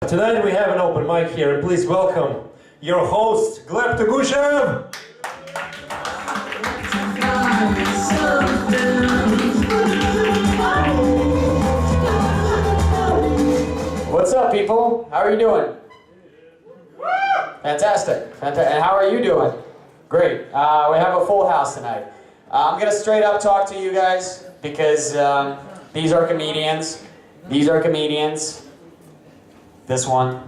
Tonight we have an open mic here, and please welcome your host, Gleb Tugushev. What's up, people? How are you doing? Fantastic. And how are you doing? Great. We have a full house tonight. I'm gonna straight up talk to you guys because these are comedians. These are comedians. This one,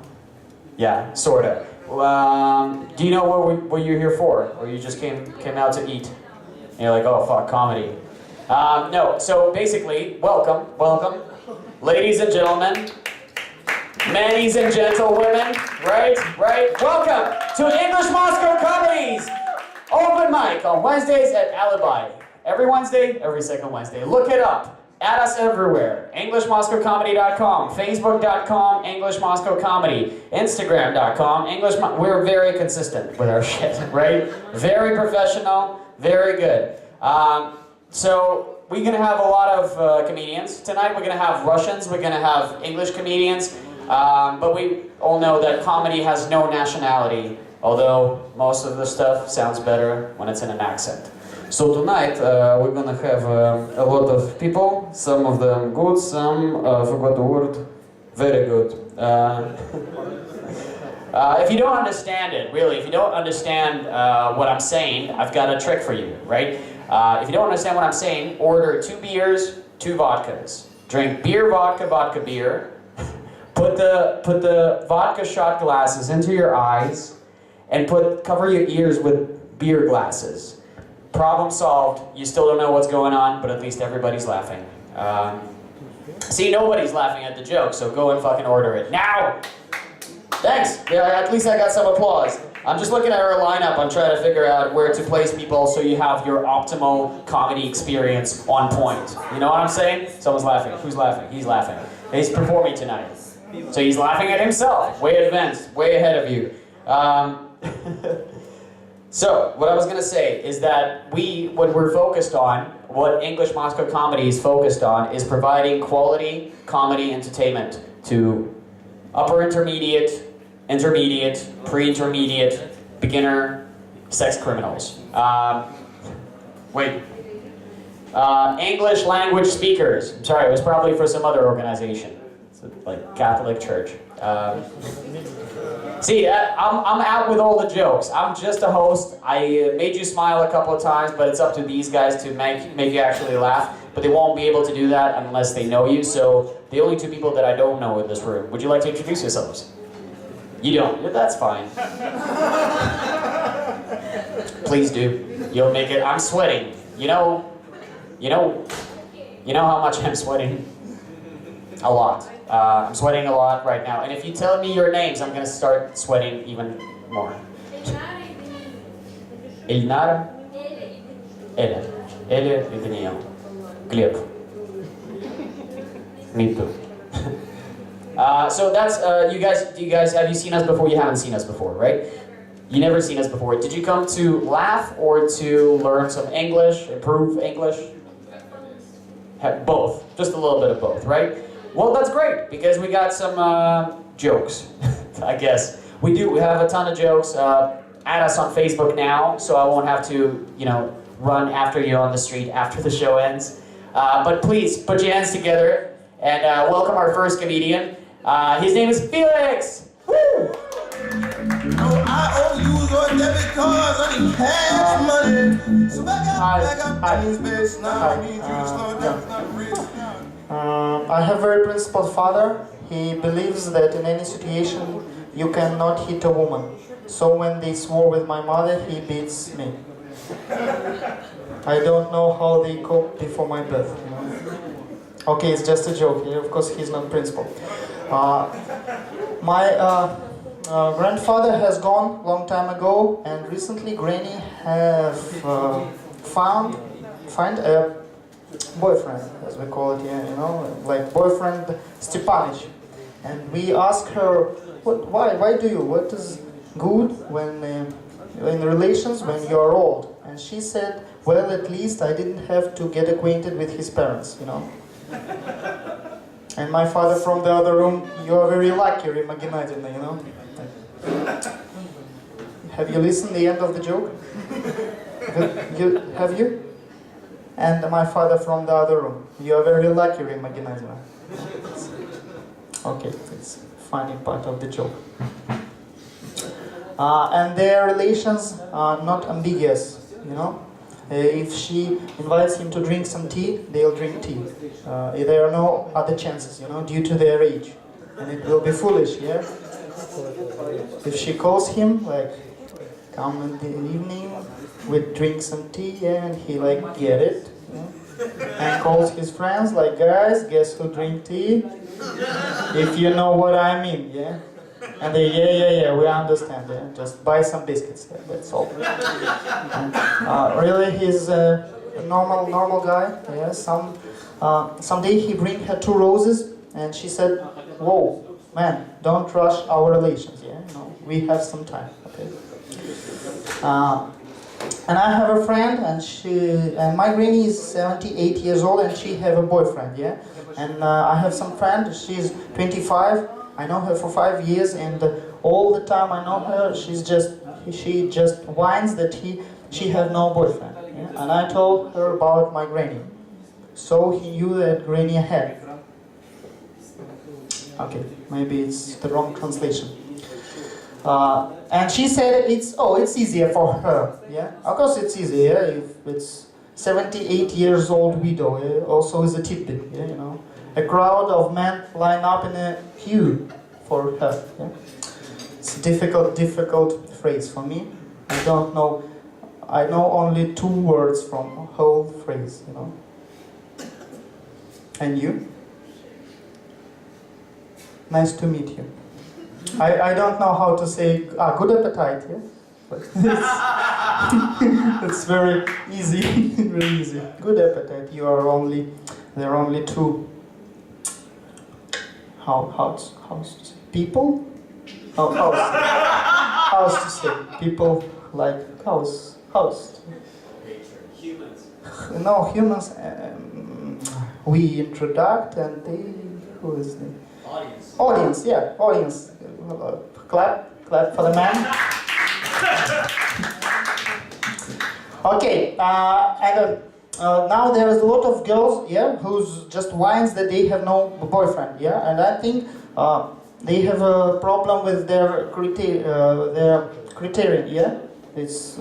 yeah, sorta. Do you know what you're here for, or you just came out to eat? And you're like, oh fuck, comedy. No. So basically, welcome, ladies and gentlemen. Mannies and gentlewomen, right? Welcome to English Moscow Comedies open mic on Wednesdays at Alibi. Every Wednesday, every second Wednesday. Look it up. Add us everywhere. EnglishMoscowComedy.com, Facebook.com, English Moscow Comedy, Instagram.com, We're very consistent with our shit, right? Very professional, very good. So we're gonna have a lot of comedians tonight. We're gonna have Russians. We're gonna have English comedians. But we all know that comedy has no nationality, although most of the stuff sounds better when it's in an accent. So tonight we're gonna have a lot of people, some of them good, some, forgot the word, very good. If you don't understand it, really, if you don't understand what I'm saying, I've got a trick for you, right? If you don't understand what I'm saying, order 2 beers, 2 vodkas. Drink beer, vodka, vodka, beer. Put the vodka shot glasses into your eyes and cover your ears with beer glasses. Problem solved. You still don't know what's going on, but at least everybody's laughing. See, nobody's laughing at the joke, so go and fucking order it now. Thanks. Yeah, at least I got some applause. I'm just looking at our lineup. I'm trying to figure out where to place people so you have your optimal comedy experience on point. You know what I'm saying? Someone's laughing. Who's laughing? He's laughing. He's performing tonight. So he's laughing at himself, way advanced, way ahead of you. So, what I was going to say is that what we're focused on, what English Moscow Comedy is focused on, is providing quality comedy entertainment to upper intermediate, pre-intermediate, beginner, sex criminals. English language speakers. I'm sorry, it was probably for some other organization. Like Catholic Church. See, I'm out with all the jokes. I'm just a host. I made you smile a couple of times, but it's up to these guys to make you actually laugh. But they won't be able to do that unless they know you. So the only 2 people that I don't know in this room. Would you like to introduce yourselves? You don't. That's fine. Please do. You'll make it. I'm sweating. You know how much I'm sweating? A lot. I'm sweating a lot right now. And if you tell me your names, I'm going to start sweating even more. Elnara? Elia. Elia и Daniel. Gleb. Me too. So that's, have you seen us before? You haven't seen us before, right? You never seen us before. Did you come to laugh or to learn some English, improve English? Both. Just a little bit of both, right? Well, that's great, because we got some jokes, I guess. We have a ton of jokes. Add us on Facebook now, so I won't have to, run after you on the street after the show ends. But please, put your hands together and welcome our first comedian. His name is Felix! Woo! No, I owe you your debit cards, I need cash money. So back up, space now. I need you to slow down, it's not real. I have a very principled father. He believes that in any situation you cannot hit a woman. So when they swore with my mother, he beats me. I don't know how they cope before my birth. Okay, it's just a joke. Of course, he's not principled. My grandfather has gone long time ago, and recently Granny have find a boyfriend, as we call it here, like boyfriend Stepanich. And we ask her, why do you? What is good when in relations when you are old? And she said, well, at least I didn't have to get acquainted with his parents, And my father from the other room, you are very lucky, Rima Gennadievna, you know. Have you listened the end of the joke? Have you? And my father from the other room, you are very lucky, Rima Gennadievna. Okay, it's funny part of the joke. And their relations are not ambiguous, you know. If she invites him to drink some tea, they'll drink tea. There are no other chances, you know, due to their age. And it will be foolish, yeah? If she calls him, like, come in the evening, we drink some tea, yeah, and he, like, get it, yeah? And calls his friends, like, guys, guess who drink tea? If you know what I mean, yeah? And they, yeah, we understand, yeah? Just buy some biscuits, yeah, that's all. Really, he's a normal guy, yeah? Someday he bring her 2 roses, and she said, whoa, man, don't rush our relations, yeah? No, we have some time, okay? And I have a friend, and my granny is 78 years old, and she have a boyfriend, yeah? And I have some friend, she's 25, I know her for 5 years, and all the time I know her, she just whines that she have no boyfriend, yeah? And I told her about my granny. So he knew that granny had. Okay, maybe it's the wrong translation. And she said it's easier for her, yeah? Of course it's easier if it's 78 years old widow, yeah? Also is a tidbit, yeah, you know? A crowd of men line up in a queue for her, yeah? It's a difficult phrase for me. I don't know, I know only 2 words from a whole phrase, you know? And you? Nice to meet you. I don't know how to say good appetite, yeah? But it's very easy, very easy. Good appetite. There are only 2. How to say? People? House to say. People like house. Humans. No, humans. We introduct and they. Who is the? Audience, yeah, audience. Clap for the man. Okay, and now there is a lot of girls, yeah, who's just whines that they have no boyfriend, yeah, and I think they have a problem with their criterion, yeah. It's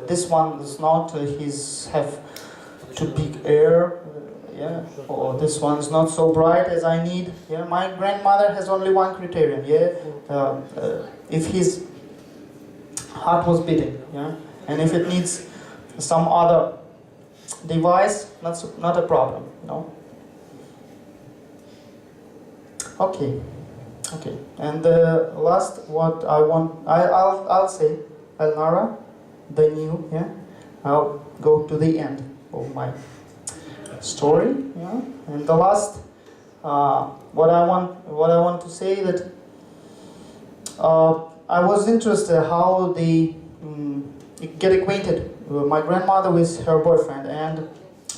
this one is not. He's have too big hair. Yeah, or this one's not so bright as I need. Yeah, my grandmother has only one criterion. Yeah, if his heart was beating. Yeah, and if it needs some other device, not a problem. No. Okay. And the last, what I want, I'll say, Elnara, the new. Yeah, I'll go to the end of my story, yeah. And the last, what I want to say that I was interested how they get acquainted. My grandmother with her boyfriend, and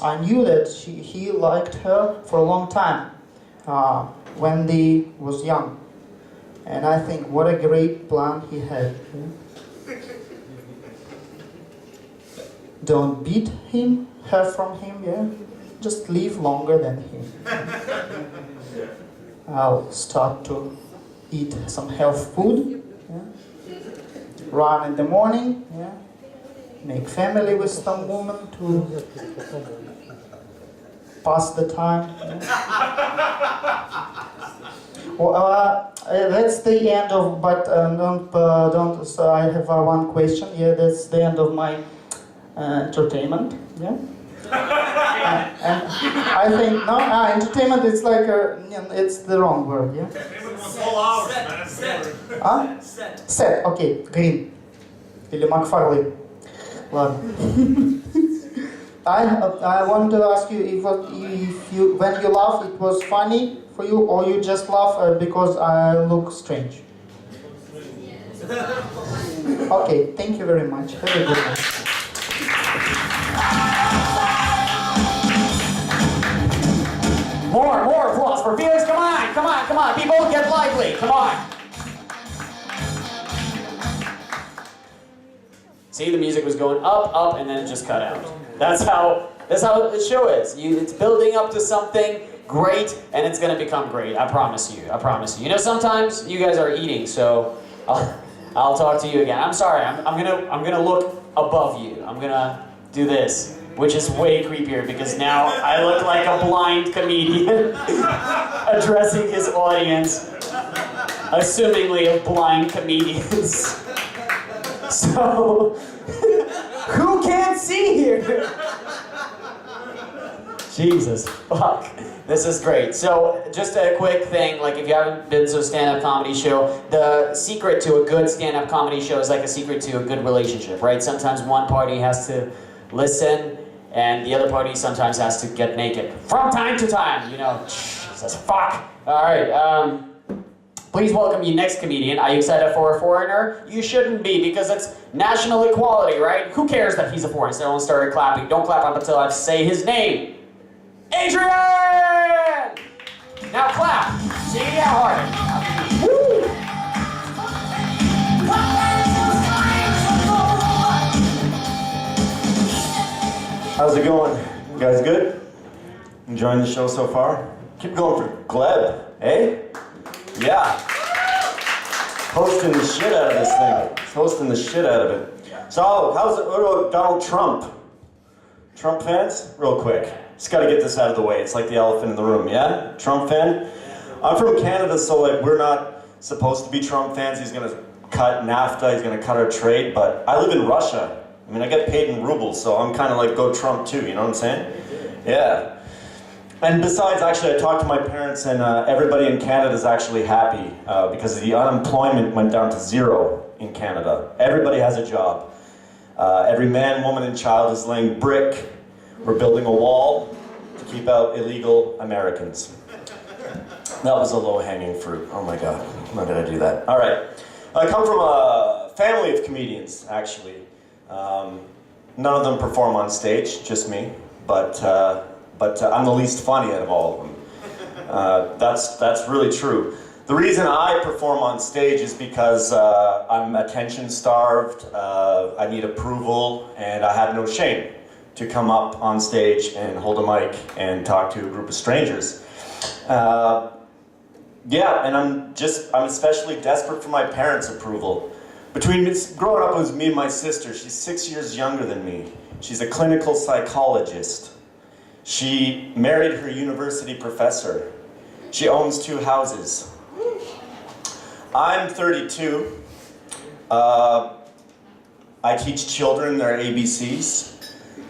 I knew that he liked her for a long time when they was young. And I think what a great plan he had. Yeah? Don't beat her from him, yeah. Just live longer than him. I'll start to eat some health food. Yeah? Run in the morning. Yeah? Make family with some woman to pass the time. Yeah? Well, that's the end of. But don't. So I have one question. Yeah, that's the end of my entertainment. Yeah. And I think no, entertainment is like it's the wrong word, yeah. Set. Okay, green. Или Макфарлей. Ладно. I want to ask you if you when you laugh it was funny for you, or you just laugh because I look strange. Okay, thank you very much. Have a good one. More applause for Felix. Come on. come on, people, get lively, come on. See, the music was going up, and then it just cut out. That's how the show is. It's building up to something great, and it's gonna become great. I promise you. I promise you. You know, sometimes you guys are eating, so I'll talk to you again. I'm sorry. I'm gonna look above you. I'm gonna do this, which is way creepier because now I look like a blind comedian addressing his audience, assumingly of blind comedians. So, who can't see here? Jesus, fuck. This is great. So, just a quick thing, like if you haven't been to a stand-up comedy show, the secret to a good stand-up comedy show is like a secret to a good relationship, right? Sometimes one party has to listen, and the other party sometimes has to get naked. From time to time, you know. Jesus, fuck. All right, please welcome your next comedian. Are you excited for a foreigner? You shouldn't be, because it's national equality, right? Who cares that he's a foreigner? So everyone started clapping. Don't clap up until I say his name. Adrian! Now clap. See how hard. Woo! How's it going? You guys good? Enjoying the show so far? Keep going for Gleb, eh? Yeah. Hosting the shit out of this thing. He's hosting the shit out of it. So, how's it? What about Donald Trump? Trump fans? Real quick. Just gotta get this out of the way. It's like the elephant in the room, yeah? Trump fan? I'm from Canada, so like we're not supposed to be Trump fans. He's gonna cut NAFTA, he's gonna cut our trade, but I live in Russia. I mean, I get paid in rubles, so I'm kind of like, go Trump too, you know what I'm saying? Yeah. And besides, actually, I talked to my parents, and everybody in Canada is actually happy because the unemployment went down to 0 in Canada. Everybody has a job. Every man, woman, and child is laying brick. We're building a wall to keep out illegal Americans. That was a low-hanging fruit. Oh my God, I'm not gonna do that. All right. I come from a family of comedians, actually. None of them perform on stage, just me. But I'm the least funny out of all of them. That's really true. The reason I perform on stage is because I'm attention starved, I need approval, and I have no shame to come up on stage and hold a mic and talk to a group of strangers. Yeah, and I'm especially desperate for my parents' approval. Growing up, it was me and my sister. She's 6 years younger than me. She's a clinical psychologist. She married her university professor. She owns 2 houses. I'm 32. I teach children their ABCs.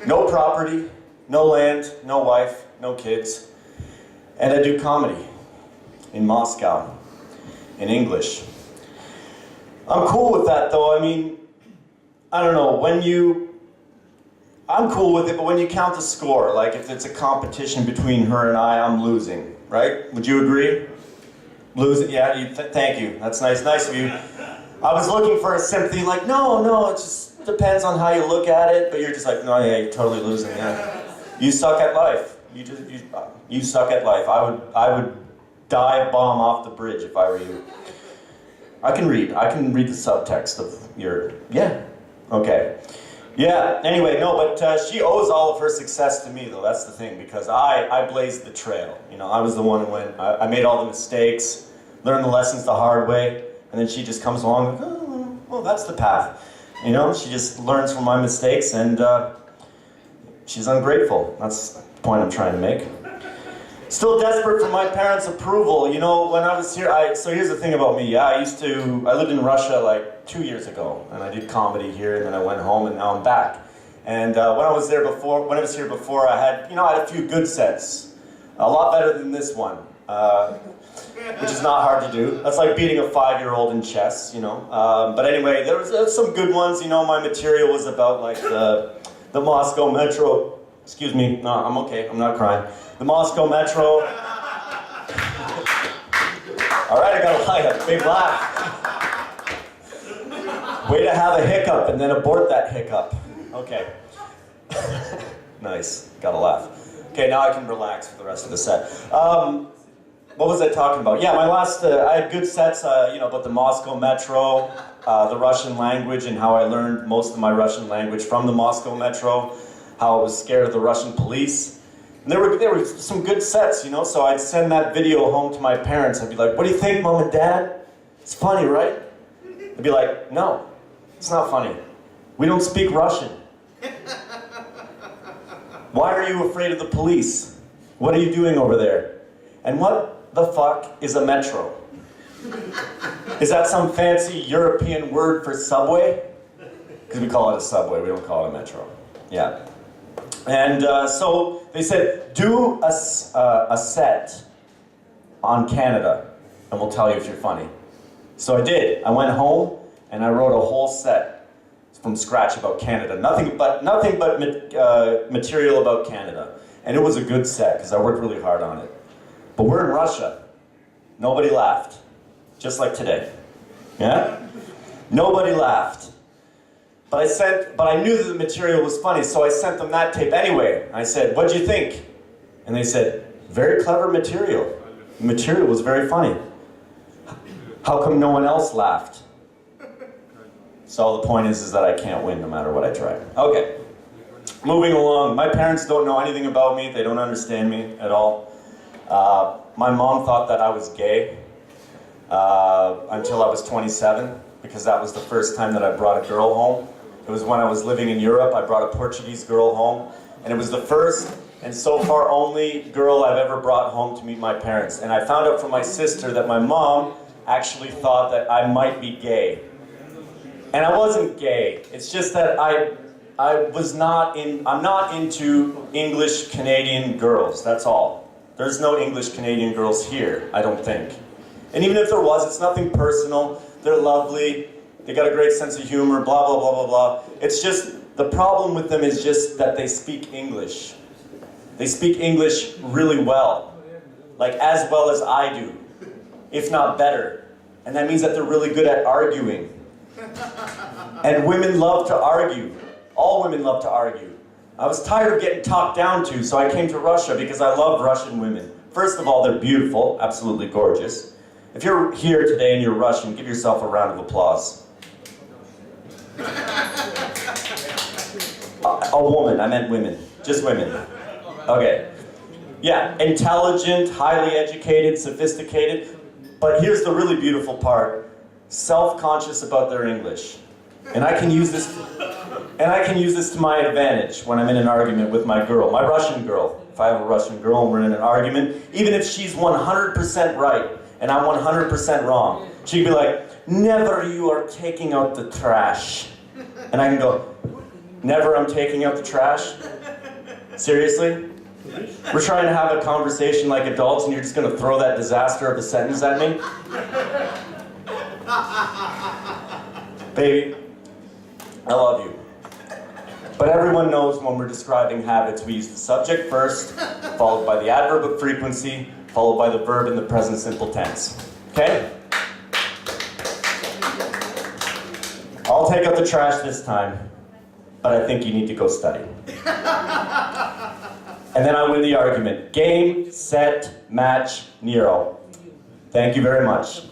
No property, no land, no wife, no kids. And I do comedy in Moscow, in English. I'm cool with that though. I mean, I don't know, I'm cool with it, but when you count the score, like if it's a competition between her and I'm losing, right? Would you agree? Losing, yeah, thank you. That's nice of you. I was looking for a sympathy, like, no, it just depends on how you look at it, but you're just like, no, yeah, you're totally losing, yeah. You suck at life. You suck at life. I would dive bomb off the bridge if I were you. I can read the subtext of your, yeah, okay. Yeah, anyway, no, but she owes all of her success to me, though. That's the thing, because I blazed the trail. You know, I was the one who went, I made all the mistakes, learned the lessons the hard way, and then she just comes along and, oh, well, that's the path. You know, she just learns from my mistakes, and she's ungrateful. That's the point I'm trying to make. Still desperate for my parents' approval. You know, when I was here, so here's the thing about me. Yeah, I lived in Russia like 2 years ago, and I did comedy here, and then I went home, and now I'm back. And when I was here before, I had a few good sets. A lot better than this one, which is not hard to do. That's like beating a 5-year-old in chess, you know. But anyway, there was some good ones. You know, my material was about like the Moscow Metro. Excuse me, no, I'm okay, I'm not crying. The Moscow Metro. All right, I got a big laugh. Way to have a hiccup and then abort that hiccup. Okay. Nice, got a laugh. Okay, now I can relax for the rest of the set. what was I talking about? Yeah, my last, I had good sets, you know, about the Moscow Metro, the Russian language, and how I learned most of my Russian language from the Moscow Metro, how I was scared of the Russian police. And there were some good sets, you know, so I'd send that video home to my parents. I'd be like, what do you think, Mom and Dad? It's funny, right? They'd be like, no, it's not funny. We don't speak Russian. Why are you afraid of the police? What are you doing over there? And what the fuck is a metro? Is that some fancy European word for subway? Because we call it a subway, we don't call it a metro. Yeah. And so they said, do a set on Canada, and we'll tell you if you're funny. So I did. I went home, and I wrote a whole set from scratch about Canada. Nothing but material about Canada. And it was a good set, because I worked really hard on it. But we're in Russia. Nobody laughed. Just like today. Yeah? Nobody laughed. But I knew that the material was funny, so I sent them that tape anyway. I said, what'd you think? And they said, very clever material. The material was very funny. How come no one else laughed? So the point is that I can't win no matter what I try. Okay. Moving along. My parents don't know anything about me. They don't understand me at all. My mom thought that I was gay until I was 27, because that was the first time that I brought a girl home. It was when I was living in Europe. I brought a Portuguese girl home, and it was the first and so far only girl I've ever brought home to meet my parents. And I found out from my sister that my mom actually thought that I might be gay. And I wasn't gay. It's just that I'm not into English Canadian girls, that's all. There's no English Canadian girls here, I don't think. And even if there was, it's nothing personal. They're lovely. They got a great sense of humor, blah, blah, blah, blah, blah. It's just, the problem with them is just that they speak English. They speak English really well. Like, as well as I do, if not better. And that means that they're really good at arguing. And women love to argue. All women love to argue. I was tired of getting talked down to, so I came to Russia because I love Russian women. First of all, they're beautiful, absolutely gorgeous. If you're here today and you're Russian, give yourself a round of applause. A woman, I meant women. Just women. Okay. Yeah, intelligent, highly educated, sophisticated. But here's the really beautiful part. Self-conscious about their English. And I can use this to my advantage when I'm in an argument with my girl, my Russian girl. If I have a Russian girl and we're in an argument, even if she's 100% right and I'm 100% wrong, she'd be like, never you are taking out the trash. And I can go, never I'm taking out the trash? Seriously? We're trying to have a conversation like adults and you're just going to throw that disaster of a sentence at me? Baby, I love you. But everyone knows when we're describing habits, we use the subject first, followed by the adverb of frequency, followed by the verb in the present simple tense. Okay? I'll take out the trash this time, but I think you need to go study. And then I win the argument. Game, set, match, Nero. Thank you very much.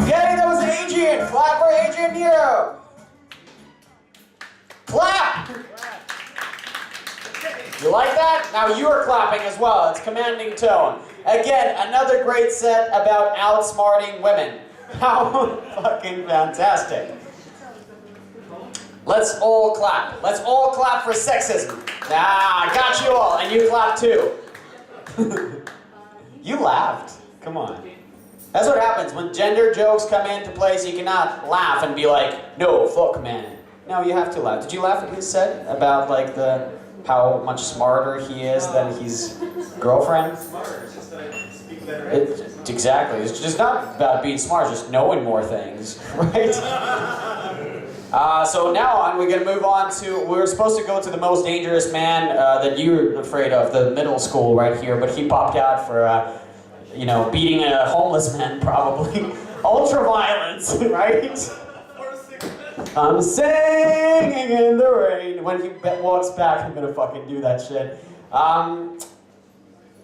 Yay, that was Adrian! Clap for Adrian Nero! Clap! You like that? Now you are clapping as well. It's commanding tone. Again, another great set about outsmarting women. How fucking fantastic. Let's all clap. Let's all clap for sexism. Ah, I got you all, and you clap too. You laughed. Come on. That's what happens when gender jokes come into place. You cannot laugh and be like, no, fuck, man. No, you have to laugh. Did you laugh at his set about like how much smarter he is than his girlfriend? Exactly. It's just not about being smart. It's just knowing more things, right? So now on, we're going to move on to, we're supposed to go to the most dangerous man that you're afraid of, the middle school right here, but he popped out for, you know, beating a homeless man, probably. Ultra violence, right? I'm singing in the rain. When he walks back, I'm gonna fucking do that shit.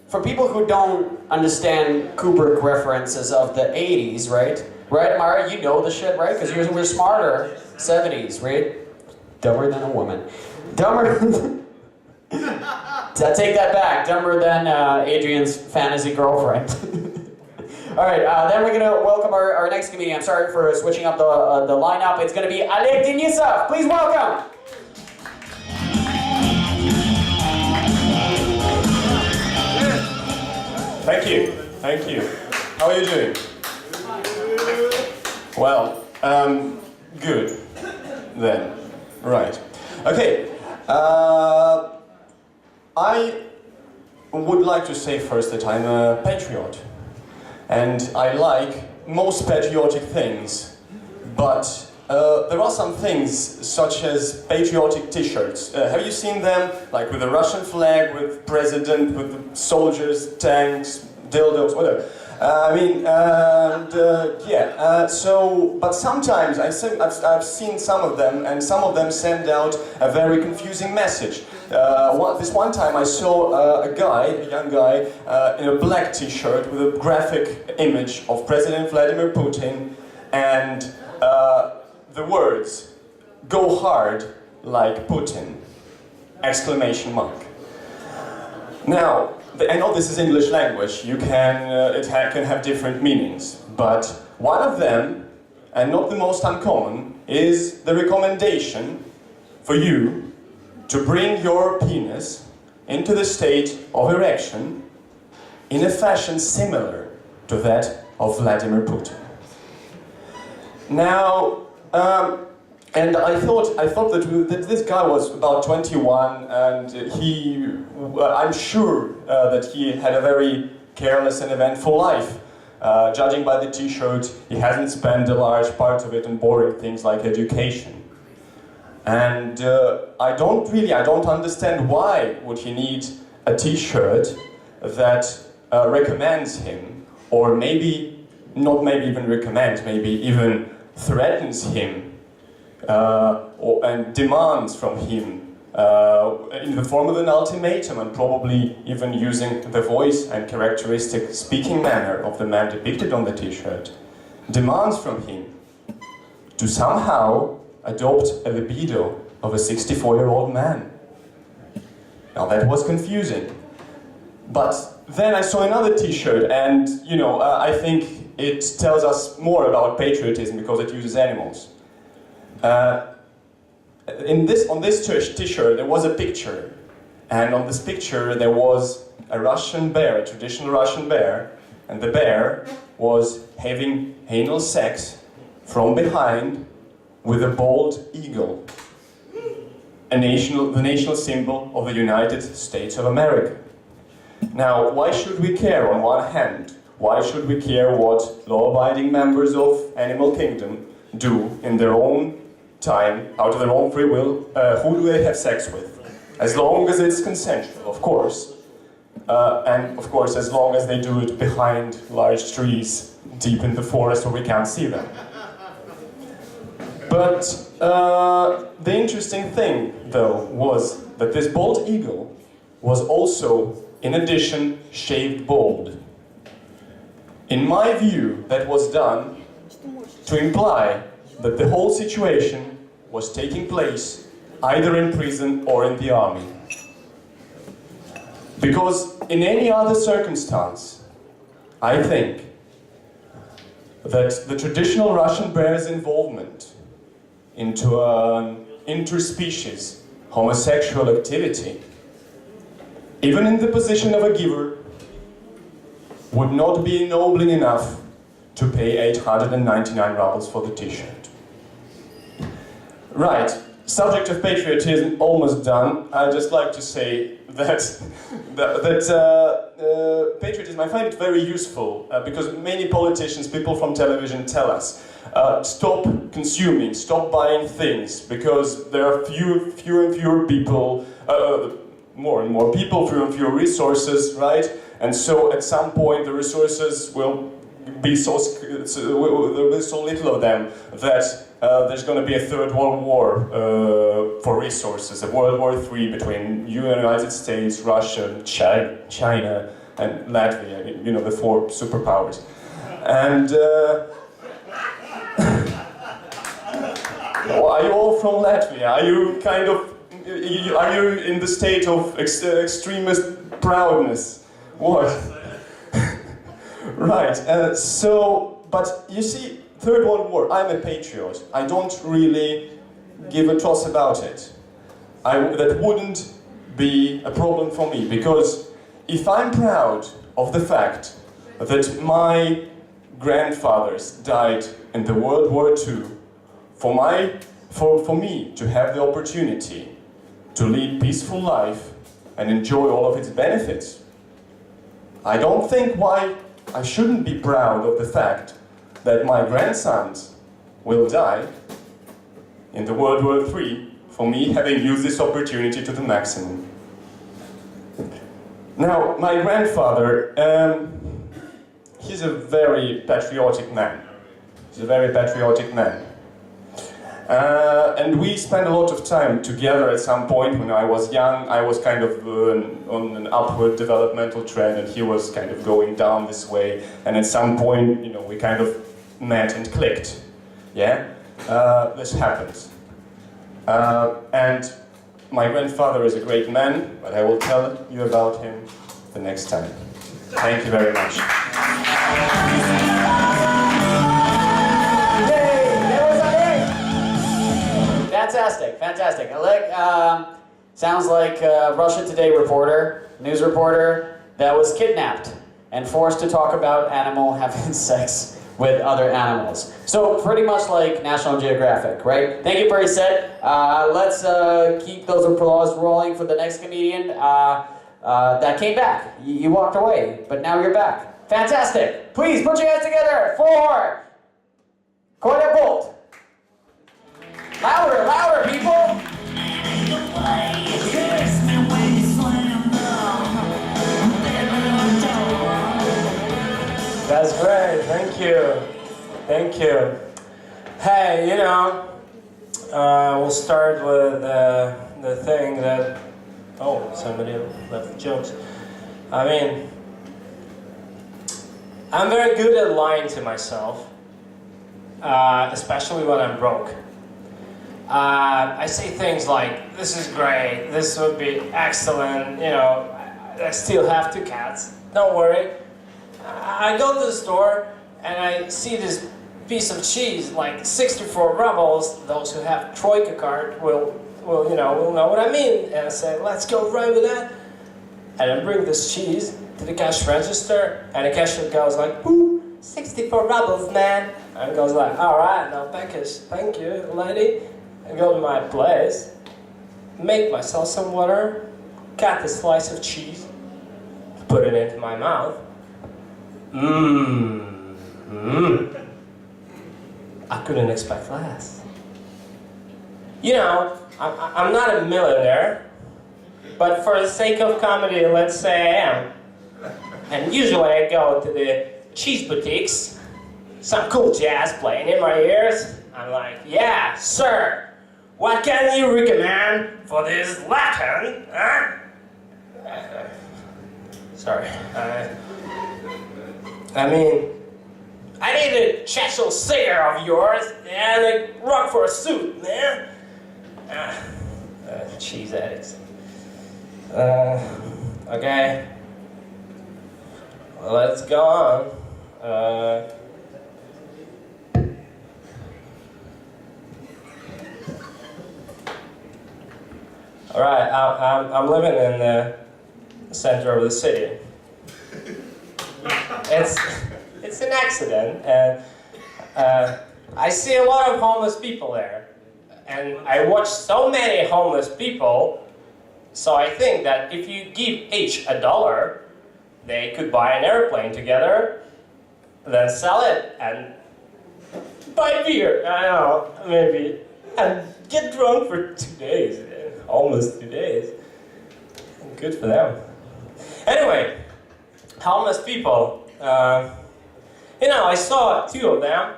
For people who don't understand Kubrick references of the 80s, right? Right, Mara, you know the shit, right? Because we're smarter. 70s, right? Dumber than a woman. Dumber... Take that back. Dumber than Adrian's fantasy girlfriend. Alright, then we're gonna welcome our next comedian. I'm sorry for switching up the lineup. It's gonna be Oleg Denisov. Please welcome! Thank you. Thank you. How are you doing? Well, good. Then. Right. Okay. I would like to say first that I'm a patriot. And I like most patriotic things. But there are some things, such as patriotic t-shirts. Have you seen them? Like with the Russian flag, with president, with the soldiers, tanks, dildos, whatever. But sometimes I've seen some of them, and some of them send out a very confusing message. This one time I saw a young guy, in a black t-shirt with a graphic image of President Vladimir Putin, and the words, "Go hard like Putin!" exclamation mark. Now, I know this is English language, it can have different meanings, but one of them, and not the most uncommon, is the recommendation for you to bring your penis into the state of erection in a fashion similar to that of Vladimir Putin. Now, and I thought that this guy was about 21, and I'm sure that he had a very careless and eventful life. Judging by the t-shirt, he hasn't spent a large part of it on boring things like education. And I don't understand why would he need a t-shirt that recommends him, or maybe even recommends, maybe even threatens him, and demands from him in the form of an ultimatum, and probably even using the voice and characteristic speaking manner of the man depicted on the t-shirt, demands from him to somehow adopt a libido of a 64-year-old man. Now that was confusing. But then I saw another t-shirt, and I think it tells us more about patriotism because it uses animals. On this t-shirt there was a picture, and on this picture there was a Russian bear, a traditional Russian bear, and the bear was having anal sex from behind with a bald eagle, the national symbol of the United States of America. Now, why should we care on one hand? Why should we care what law-abiding members of Animal Kingdom do in their own time, out of their own free will? Who do they have sex with? As long as it's consensual, of course. And of course, as long as they do it behind large trees, deep in the forest where we can't see them. But the interesting thing, though, was that this bald eagle was also, in addition, shaved bald. In my view, that was done to imply that the whole situation was taking place either in prison or in the army. Because in any other circumstance, I think that the traditional Russian bear's involvement into an interspecies homosexual activity, even in the position of a giver, would not be ennobling enough to pay 899 rubles for the t-shirt. Right, subject of patriotism almost done. I'd just like to say that patriotism, I find it very useful because many politicians, people from television tell us, stop consuming, stop buying things, because there are fewer and fewer people, more and more people, fewer and fewer resources, right? And so at some point the resources will be so there'll be so little of them that there's going to be a third world war for resources, a World War III between United States, Russia, China, and Latvia. You know, the four superpowers. And are you all from Latvia? Are you kind of are you in the state of extremist proudness? What? Right. But you see, Third World War. I'm a patriot. I don't really give a toss about it. That wouldn't be a problem for me, because if I'm proud of the fact that my grandfathers died in the World War II, for me to have the opportunity to lead peaceful life and enjoy all of its benefits, I don't think why I shouldn't be proud of the fact that my grandsons will die in the World War III for me having used this opportunity to the maximum. Now, my grandfather, he's a very patriotic man. He's a very patriotic man. And we spent a lot of time together at some point. When I was young, I was kind of on an upward developmental trend, and he was kind of going down this way. And at some point, you know, we kind of met and clicked. Yeah? This happens. And my grandfather is a great man, but I will tell you about him the next time. Thank you very much. Fantastic, fantastic. Oleg, sounds like a Russia Today reporter, news reporter, that was kidnapped and forced to talk about animal having sex with other animals. So pretty much like National Geographic, right? Thank you for your set. Let's keep those applause rolling for the next comedian that came back. You walked away, but now you're back. Fantastic. Please put your hands together for Kolya Bolt. Louder, louder, people! That's great, thank you. Thank you. Hey, you know, we'll start with the thing that... Oh, somebody left jokes. I mean, I'm very good at lying to myself, especially when I'm broke. I say things like, this is great, this would be excellent, you know, I still have 2 cats, don't worry. I go to the store and I see this piece of cheese, like 64 rubles. Those who have Troika card will know what I mean. And I say, let's go right with that. And I bring this cheese to the cash register, and the cashier goes like, ooh, 64 rubles, man. And goes like, all right, no package, thank you, lady. I go to my place, make myself some water, cut a slice of cheese, put it into my mouth. I couldn't expect less. You know, I'm not a millionaire, but for the sake of comedy, let's say I am. And usually I go to the cheese boutiques, some cool jazz playing in my ears. I'm like, yeah, sir. What can you recommend for this Latin, huh? Sorry. I mean, I need a Cheshire cigar of yours and a Roquefort suit, man. Cheese addicts. Okay. Let's go on. All right, I'm living in the center of the city. It's an accident, and I see a lot of homeless people there. And I watch so many homeless people, so I think that if you give each $1, they could buy an airplane together, then sell it, and buy beer, I don't know, maybe, and get drunk for 2 days. Almost 2 days. Good for them. Anyway, homeless people. You know, I saw two of them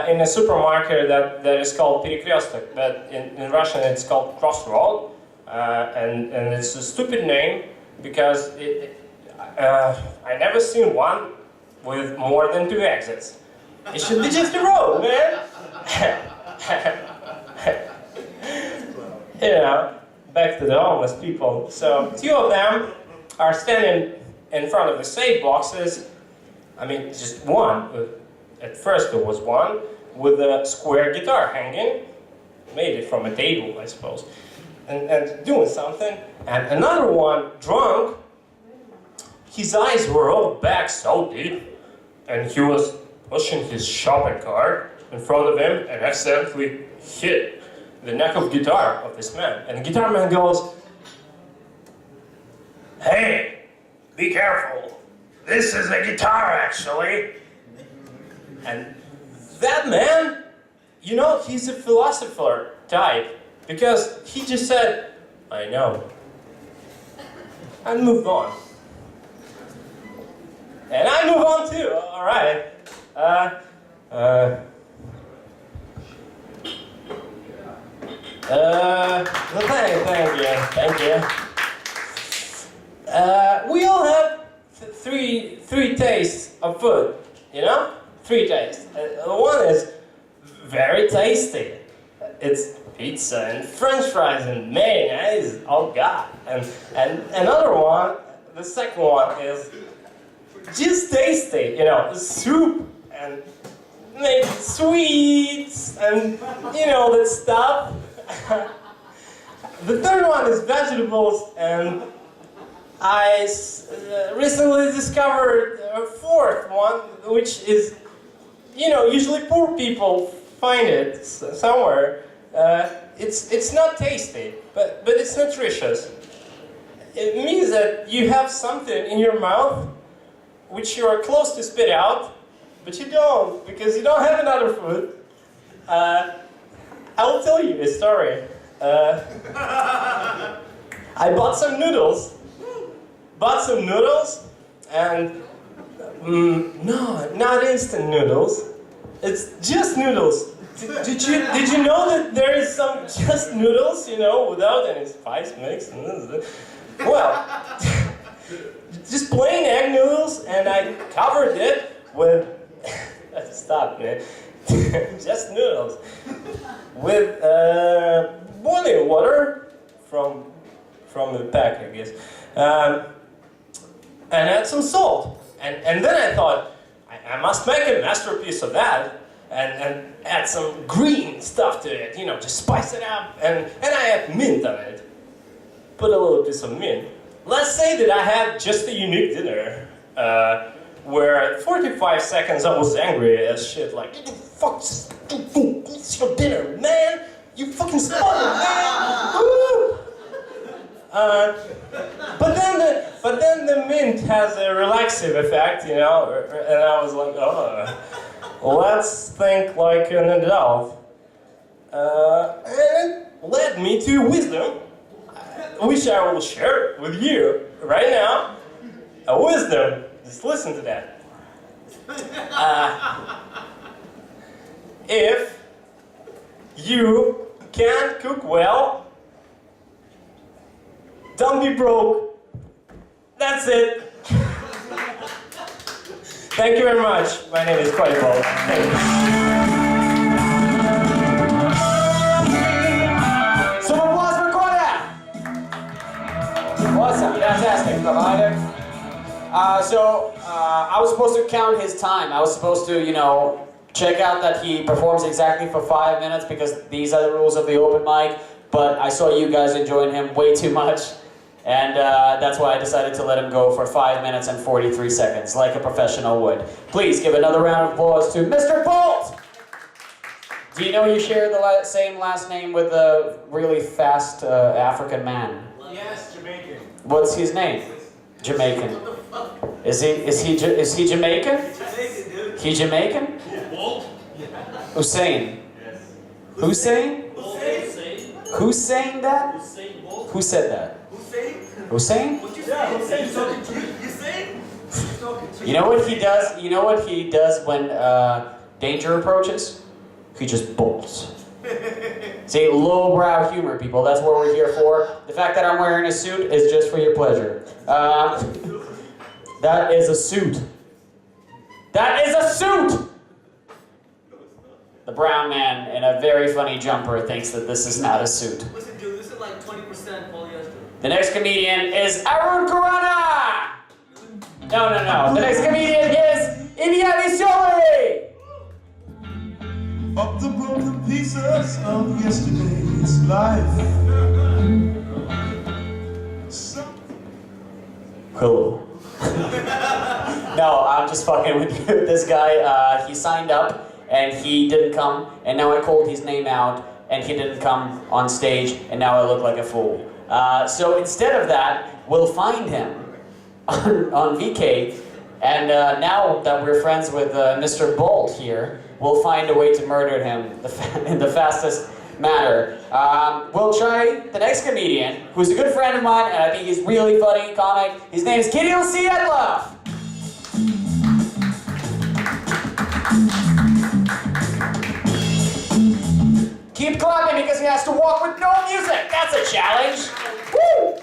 in a supermarket that is called Перекресток, but in Russian it's called Crossroad, and it's a stupid name because I never seen one with more than 2 exits. It should be just a road, man. You know, back to the homeless people. So 2 of them are standing in front of the safe boxes. I mean, just one. At first there was one with a square guitar hanging, made it from a table, I suppose, and doing something. And another one, drunk. His eyes were rolled back so deep, and he was pushing his shopping cart in front of him and accidentally hit the neck of guitar of this man. And the guitar man goes, "Hey, be careful. This is a guitar, actually." And that man, you know, he's a philosopher type, because he just said, "I know," and moved on. And I move on too, all right. Thank you. We all have three tastes of food, you know? 3 tastes. One is very tasty. It's pizza and French fries and mayonnaise. Oh God! And another one, the second one is just tasty. You know, soup and maybe sweets and you know that stuff. The third one is vegetables, and I recently discovered a fourth one, which is, you know, usually poor people find it somewhere. It's not tasty, but it's nutritious. It means that you have something in your mouth which you are close to spit out, but you don't, because you don't have another food. I will tell you a story. I bought some noodles. And no, not instant noodles. It's just noodles. Did you know that there is some just noodles, you know, without any spice mix? Well, just plain egg noodles, and I covered it with stop, man. Just noodles with boiling water from the pack, I guess. And add some salt. And then I thought, I must make a masterpiece of that and add some green stuff to it, you know, just spice it up. And I add mint on it. Put a little piece of mint. Let's say that I had just a unique dinner, where at 45 seconds I was angry as shit, like, fuck, it's your dinner, man! You fucking spoiled it, man! Woo! But then the mint has a relaxive effect, you know, and I was like, oh, let's think like an adult. And it led me to wisdom, which I will share with you right now. A wisdom, just listen to that. If you can't cook well, don't be broke. That's it. Thank you very much. My name is Microphone. Thank you. Some applause for Kodak! Awesome, fantastic, provider. I was supposed to count his time. I was supposed to, you know, check out that he performs exactly for 5 minutes because these are the rules of the open mic. But I saw you guys enjoying him way too much. And that's why I decided to let him go for 5 minutes and 43 seconds, like a professional would. Please give another round of applause to Mr. Bolt! Do you know you share the same last name with a really fast African man? Yes, Jamaican. What's his name? Jamaican. Is he Jamaican? Jamaican, dude. He Jamaican? Bolt? Hussein. Yes. Hussein? Hussein. Who's saying that? Hussein Bolt. Who said that? Hussein. Hussein? What you say? Hussein. You say? You know what he does? You know what he does when danger approaches? He just bolts. See, lowbrow humor, people. That's what we're here for. The fact that I'm wearing a suit is just for your pleasure. That is a suit. That is a suit! The brown man in a very funny jumper thinks that this is not a suit. Listen, dude, this is like 20% polyester. The next comedian is Arun Kurana! No. The next comedian is Ibiabisole! Of the broken pieces of yesterday's life. Hello. No, I'm just fucking with you. This guy, he signed up and he didn't come, and now I called his name out and he didn't come on stage, and now I look like a fool. So instead of that, we'll find him on VK, and now that we're friends with Mr. Bolt here, we'll find a way to murder him in the fastest manner. We'll try the next comedian, who's a good friend of mine, and I think he's really funny comic. His name is Kirill Sietlov. Keep clapping because he has to walk with no music. That's a challenge. Woo!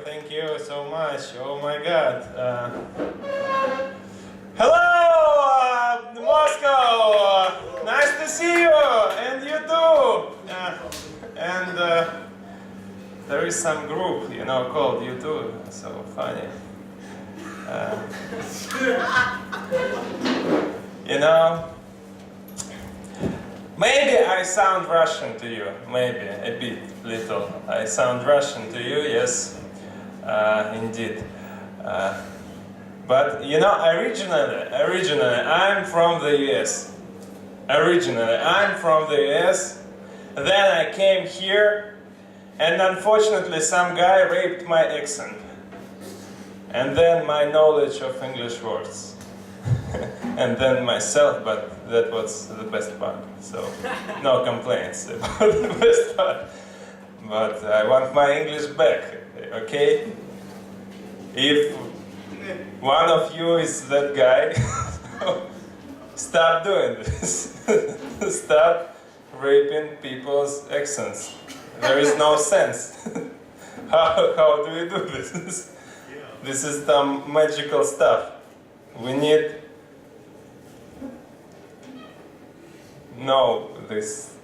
Thank you so much. Oh my God. Hello, Moscow. Nice to see you, and you too. There is some group, you know, called you too. So funny. You know, maybe I sound Russian to you. Maybe a bit, little. I sound Russian to you, yes, indeed. But you know, originally, I'm from the US. Originally, I'm from the US. Then I came here, and unfortunately, some guy raped my accent. And then my knowledge of English words. And then myself, but that was the best part. So, no complaints about the best part. But I want my English back, okay? If one of you is that guy, stop doing this. Stop raping people's accents. There is no sense. How do we do this? This is some magical stuff. We need this.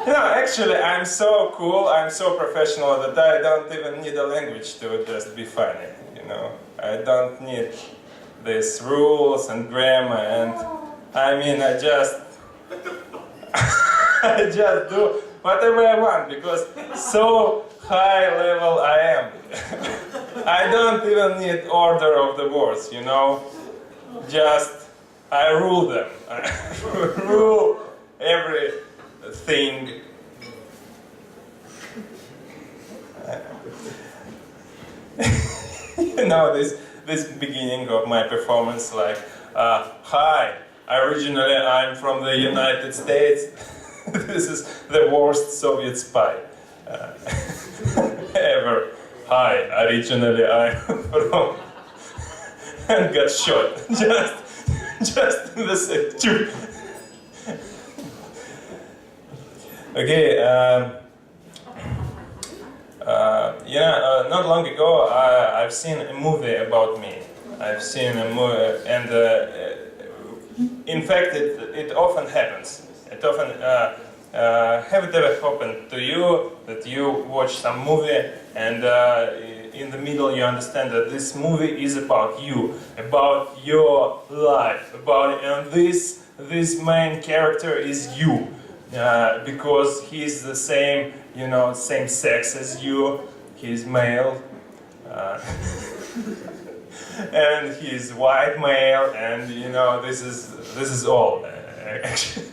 You know, actually, I'm so cool, I'm so professional that I don't even need a language to just be funny, you know. I don't need these rules and grammar, and I mean, I just do whatever I want, because so high level I am. I don't even need order of the words, you know. Just, I rule them. I rule everything. You know, this beginning of my performance, like, hi, originally I'm from the United States. This is the worst Soviet spy ever. Hi, originally I'm from... and got shot. Just in the second. Okay, yeah, not long ago I've seen a movie about me. I've seen a movie, and in fact it often happens. It often have it ever happened to you that you watch some movie and in the middle you understand that this movie is about you, about your life, and this main character is you, because he's the same, you know, same sex as you, he's male, and he's white male, and you know, this is all actually.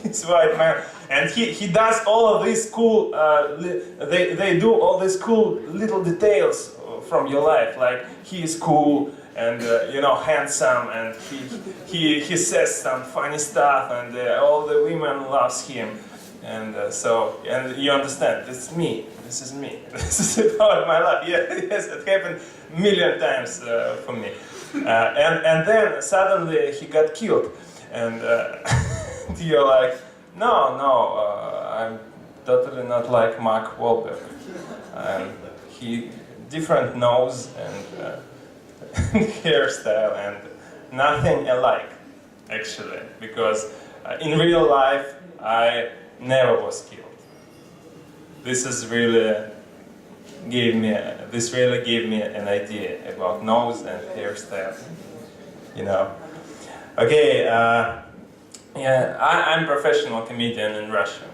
He's white male, and he does all of these cool. They do all these cool little details from your life, like he is cool and you know, handsome, and he says some funny stuff, and all the women loves him, And and you understand, this is me. This is me. This is about my life. Yeah, yes, it happened a million times for me. And then suddenly he got killed, and you're like, no, I'm totally not like Mark Wahlberg. He different nose and hairstyle and nothing alike, actually, because in real life I never was killed. This really gave me an idea about nose and hairstyle, you know. Okay, yeah, I'm professional comedian in Russia.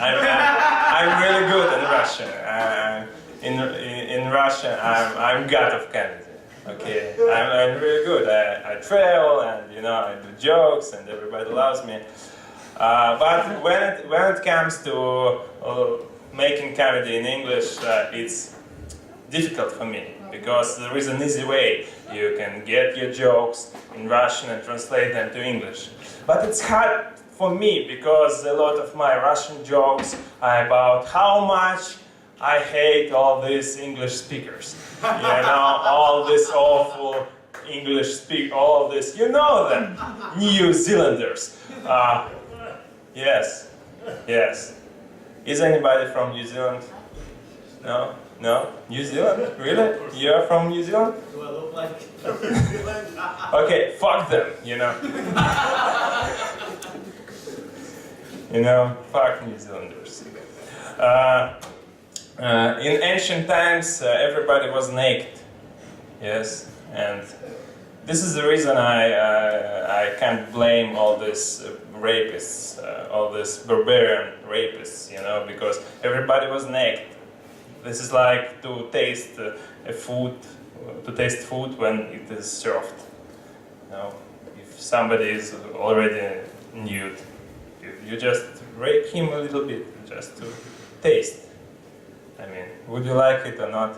I'm really good in Russian. In Russia, I'm god of comedy. Okay, I'm really good. I travel and I do jokes and everybody loves me. But when it comes to making comedy in English, it's difficult for me because there is an easy way. You can get your jokes in Russian and translate them to English. But it's hard for me because a lot of my Russian jokes are about how much I hate all these English speakers. All this awful English all this, them, New Zealanders. Yes. Is anybody from New Zealand? No? New Zealand? Really? You're from New Zealand? Do I look like from New Zealand? Okay, fuck them, fuck New Zealanders. In ancient times, everybody was naked. Yes, and this is the reason I can't blame all these rapists, all these barbarian rapists, because everybody was naked. This is like to taste food when it is served. If somebody is already nude, you just rape him a little bit, just to taste. I mean, would you like it or not?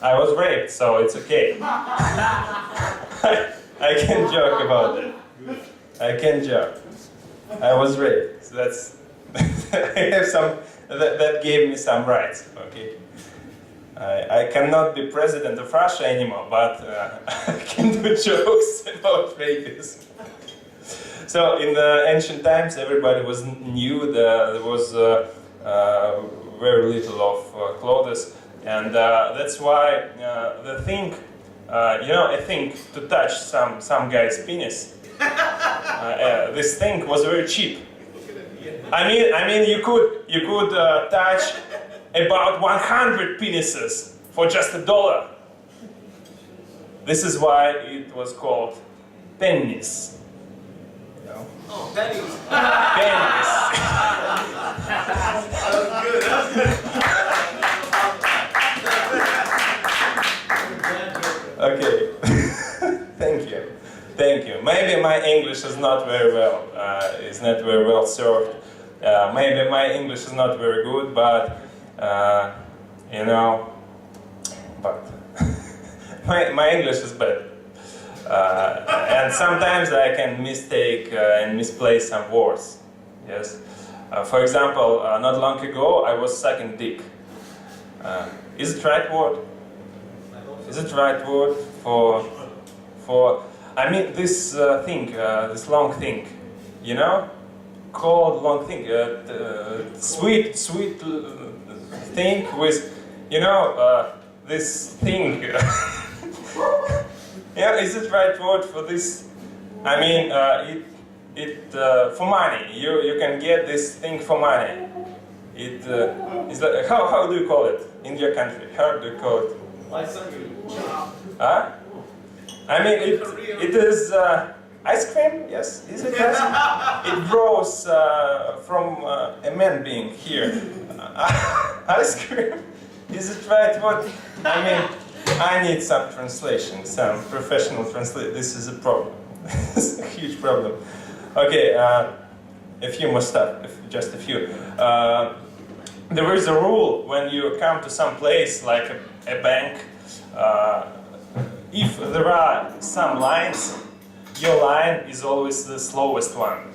I was raped, so it's okay. I can joke about it. I can joke. I was raped. So that's I have some. That gave me some rights. Okay. I cannot be president of Russia anymore, but I can do jokes about rapists. So in the ancient times, everybody was nude. There was very little of clothes, and that's why the thing, I think to touch some guy's penis, this thing was very cheap. I mean, you could touch about 100 penises for just $1. This is why it was called pennies. Oh, pennies. Pennies. Okay. Thank you. Maybe my English is not very well. Is not very well served. Maybe my English is not very good, but but my English is bad. And sometimes I can mistake and misplace some words. Yes. For example, not long ago I was sucking dick. Is it right word? Is it right word for? I mean this thing, this long thing, called long thing, sweet thing with, this thing. Yeah, is it right word for this? I mean, for money. You can get this thing for money. It is like, how do you call it in your country? How do you call it? Huh? I mean, it is ice cream. Yes, is it ice cream? It grows from a man being here. Ice cream. Is it right word? I mean. I need some translation, some professional translation. This is a problem. This is a huge problem. Okay, a few more stuff, just a few. There is a rule when you come to some place like a bank. If there are some lines, your line is always the slowest one.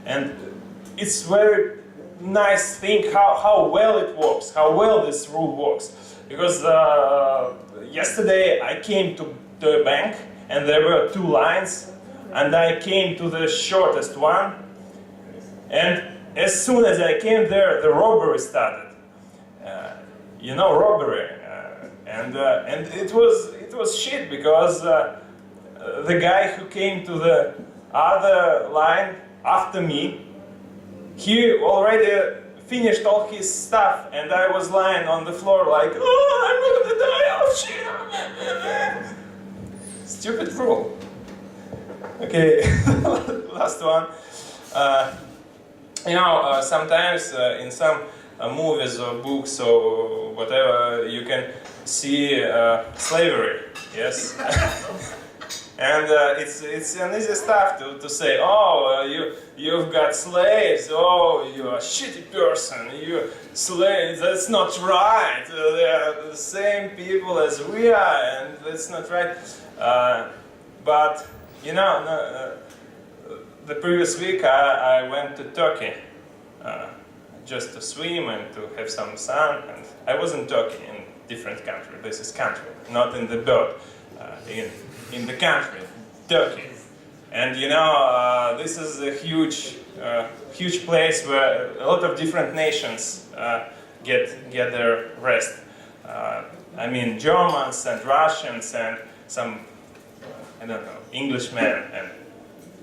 And it's very nice thing how well it works, how well this rule works. Because yesterday I came to a bank and there were 2 lines, and I came to the shortest one, and as soon as I came there, the robbery started. You know, robbery, and it was shit, because the guy who came to the other line after me, he already finished all his stuff, and I was lying on the floor like, oh, I'm gonna die, oh shit. Stupid rule. Okay, last one. You know, sometimes in some movies or books or whatever, you can see slavery, yes? And it's an easy stuff to say, oh, you've got slaves, oh, you're a shitty person, you slaves, that's not right, they're the same people as we are, and that's not right. But, you know, the previous week I went to Turkey just to swim and to have some sun, and I was in Turkey, in different country. This is country, not in the bird, in the country, Turkey. And you know, this is a huge place where a lot of different nations get their rest. I mean, Germans and Russians and some, I don't know, Englishmen and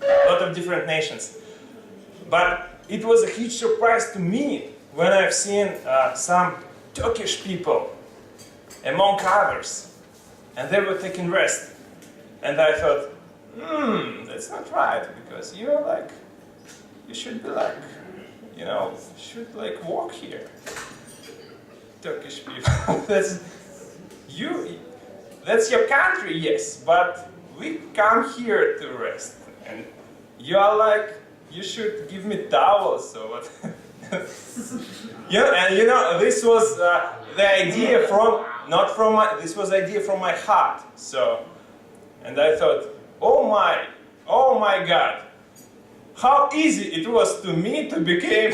a lot of different nations. But it was a huge surprise to me when I've seen some Turkish people among others, and they were taking rest. And I thought, that's not right, because you're like, you should be like, you know, should like walk here. Turkish people, that's your country, yes, but we come here to rest. And you are like, you should give me towels or what? Yeah, and you know, this was the idea this was the idea from my heart. So, and I thought, oh my God, how easy it was to me to become,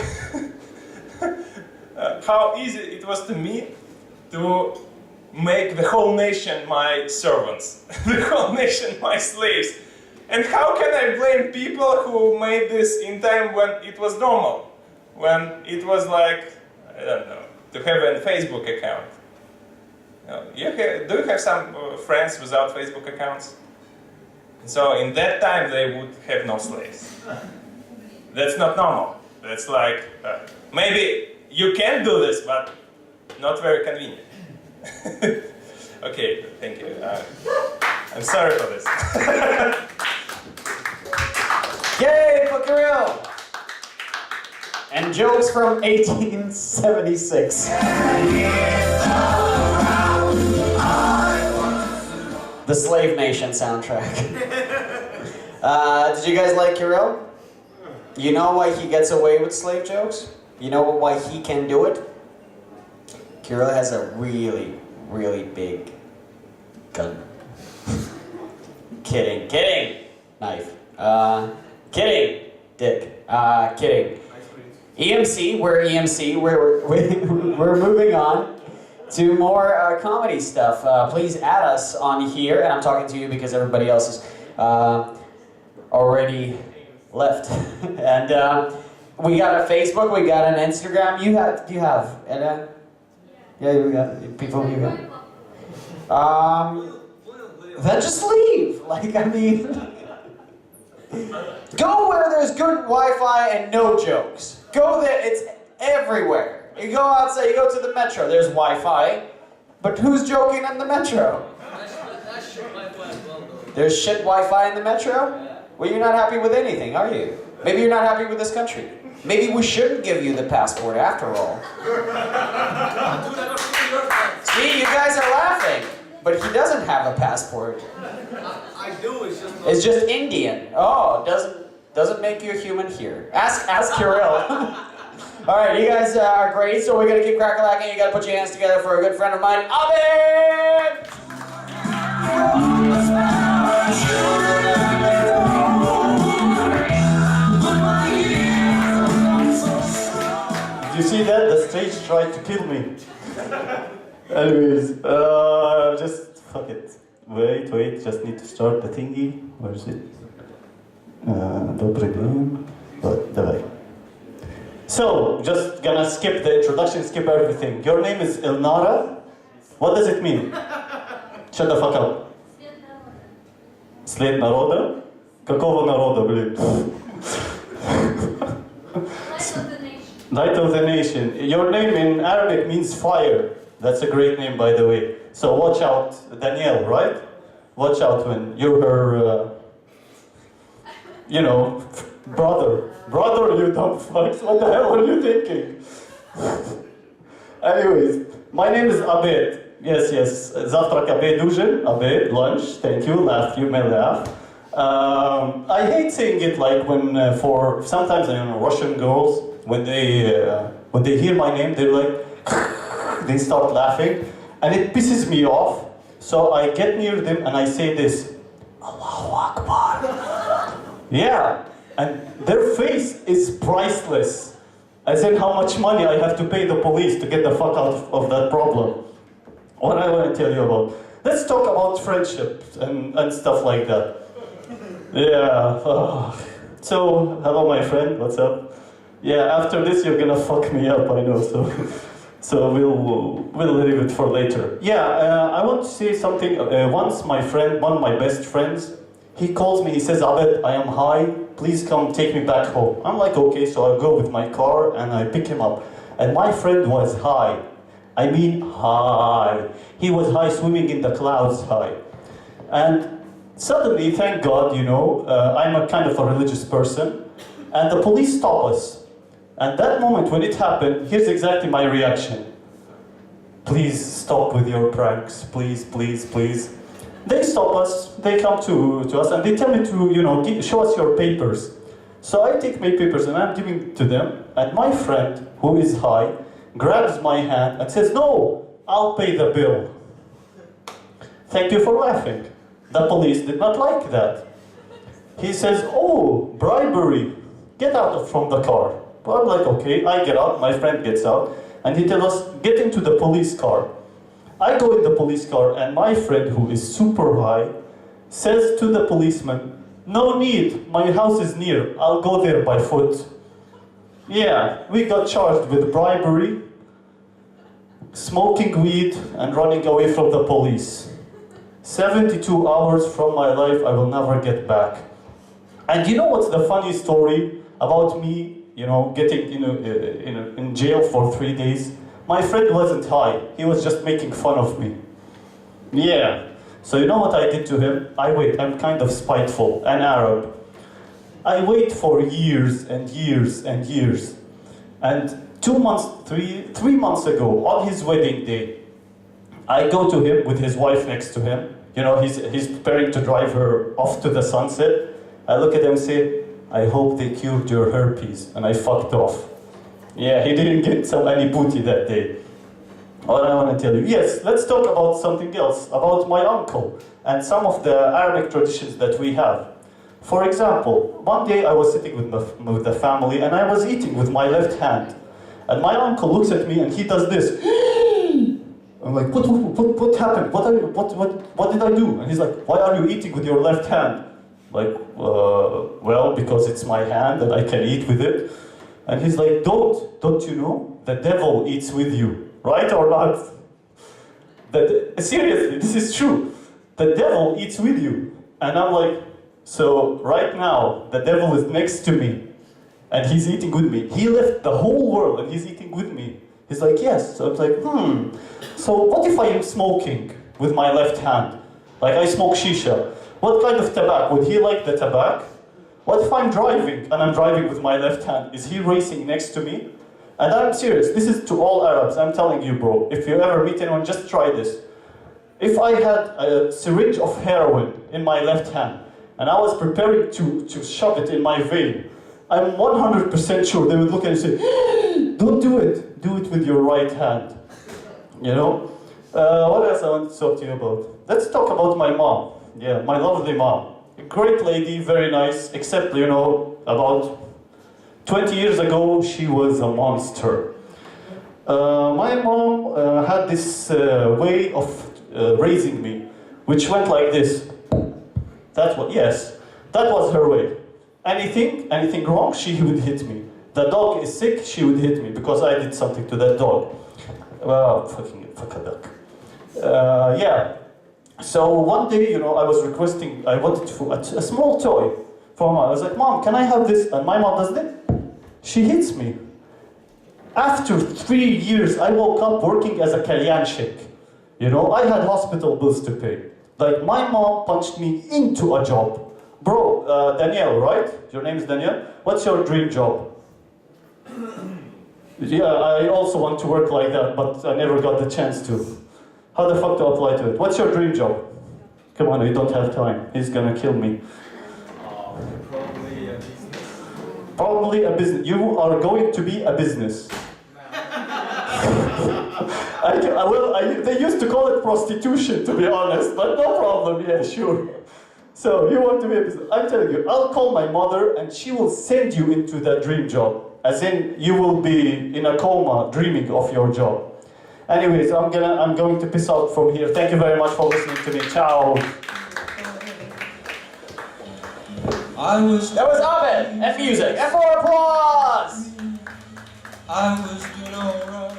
how easy it was to me to make the whole nation my servants, the whole nation my slaves. And how can I blame people who made this in time when it was normal? When it was like, I don't know, to have a Facebook account. Do you have some friends without Facebook accounts? So in that time they would have no slaves. That's not normal. That's like, maybe you can do this, but not very convenient. Okay, thank you. I'm sorry for this. Yay for Kirill! And jokes from 1876. The Slave Nation soundtrack. Did you guys like Kirill? You know why he gets away with slave jokes? You know why he can do it? Kirill has a really, really big gun. Kidding. Knife. Kidding. Dick. Kidding. EMC, we're EMC. We're moving on to more comedy stuff. Please add us on here, and I'm talking to you because everybody else is already left. And we got a Facebook, we got an Instagram. You have, and yeah, you got people. You got. Then just leave. Like, I mean, go where there's good Wi-Fi and no jokes. Go there. It's everywhere. You go outside. You go to the metro. There's Wi-Fi, but who's joking in the metro? There's shit Wi-Fi in the metro? Well, you're not happy with anything, are you? Maybe you're not happy with this country. Maybe we shouldn't give you the passport after all. See, you guys are laughing, but he doesn't have a passport. I do, It's just Indian. Oh, doesn't make you a human here. Ask Kirill. All right, you guys are great, so we're gonna keep crack-a-lacking. You gotta put your hands together for a good friend of mine, Abid! see that? The stage tried to kill me. Anyways, just fuck it. Wait, just need to start the thingy. Where is it? Dobry dzień. Давай. So, just gonna skip the introduction, skip everything. Your name is Ilnara? What does it mean? Shut the fuck up. След народа? Какого народа, блин? Light of the nation. Your name in Arabic means fire. That's a great name, by the way. So watch out, Danielle, right? Watch out when you're her, you know, brother. Brother, you dumb fucks. What the hell are you thinking? Anyways, my name is Abed. Yes. Завтрак, обед, ужин. Abed, lunch. Thank you. Laugh, you may laugh. I hate saying it like when for sometimes I know Russian girls when they hear my name they're like they start laughing and it pisses me off. So I get near them and I say this, Allahu Akbar. Yeah, and their face is priceless. As in how much money I have to pay the police to get the fuck out of that problem. What I want to tell you about. Let's talk about friendship and stuff like that. Yeah. So, hello my friend, what's up? Yeah, after this you're gonna fuck me up, I know, so we'll leave it for later. Yeah, I want to say something. Once my friend, one of my best friends, he calls me, he says, Abed, I am high, please come take me back home. I'm like, okay, so I go with my car and I pick him up. And my friend was high. I mean high. He was high, swimming in the clouds high. And suddenly, thank God, you know, I'm a kind of a religious person, and the police stop us. And that moment when it happened, here's exactly my reaction. Please stop with your pranks, please. They stop us, they come to us, and they tell me to, you know, show us your papers. So I take my papers and I'm giving to them, and my friend, who is high, grabs my hand and says, no, I'll pay the bill. Thank you for laughing. The police did not like that. He says, oh, bribery, get out from the car. But I'm like, okay, I get out, my friend gets out, and he tells us, get into the police car. I go in the police car, and my friend, who is super high, says to the policeman, no need, my house is near, I'll go there by foot. Yeah, we got charged with bribery, smoking weed, and running away from the police. 72 hours from my life I will never get back. And you know what's the funny story about me, you know, getting in jail for 3 days? My friend wasn't high, he was just making fun of me. Yeah, so you know what I did to him? I'm kind of spiteful, an Arab. I wait for years and years and years. And 3 months ago, on his wedding day, I go to him with his wife next to him. You know, he's preparing to drive her off to the sunset. I look at him and say, I hope they cured your herpes. And I fucked off. Yeah, he didn't get any booty that day. What I want to tell you. Yes, let's talk about something else, about my uncle and some of the Arabic traditions that we have. For example, one day I was sitting with the family and I was eating with my left hand. And my uncle looks at me and he does this. I'm like, what happened? What did I do? And he's like, why are you eating with your left hand? Like, well, because it's my hand and I can eat with it. And he's like, don't you know? The devil eats with you, right or not? Seriously, this is true. The devil eats with you. And I'm like, so right now, the devil is next to me and he's eating with me. He left the whole world and he's eating with me. He's like, yes. So I was like, So what if I am smoking with my left hand? Like I smoke shisha. What kind of tobacco? Would he like the tobacco? What if I'm driving and I'm driving with my left hand? Is he racing next to me? And I'm serious. This is to all Arabs. I'm telling you, bro. If you ever meet anyone, just try this. If I had a syringe of heroin in my left hand and I was preparing to shove it in my vein, I'm 100% sure they would look at it and say, don't do it. Do it with your right hand. You know? What else I want to talk to you about? Let's talk about my mom. Yeah, my lovely mom. A great lady, very nice, except, you know, about 20 years ago, she was a monster. My mom had this way of raising me, which went like this. That was her way. Anything wrong, she would hit me. The dog is sick, she would hit me because I did something to that dog. Fuck a duck. Yeah. So one day, I was requesting, I wanted a small toy for mom. I was like, Mom, can I have this? And my mom does this. She hits me. After 3 years, I woke up working as a kalyanchik. I had hospital bills to pay. Like, my mom punched me into a job. Bro, Danielle, right? Your name is Danielle? What's your dream job? Yeah, I also want to work like that, but I never got the chance to. How the fuck to apply to it? What's your dream job? Come on, you don't have time. He's gonna kill me. Probably a business. Probably a business. You are going to be a business. They used to call it prostitution, to be honest, but no problem, yeah, sure. So, you want to be a business. I'm telling you, I'll call my mother and she will send you into that dream job. As in, you will be in a coma dreaming of your job. Anyways, I'm going to piss out from here. Thank you very much for listening to me. Ciao. That was Ahmed and music. And more applause! I was doing alright.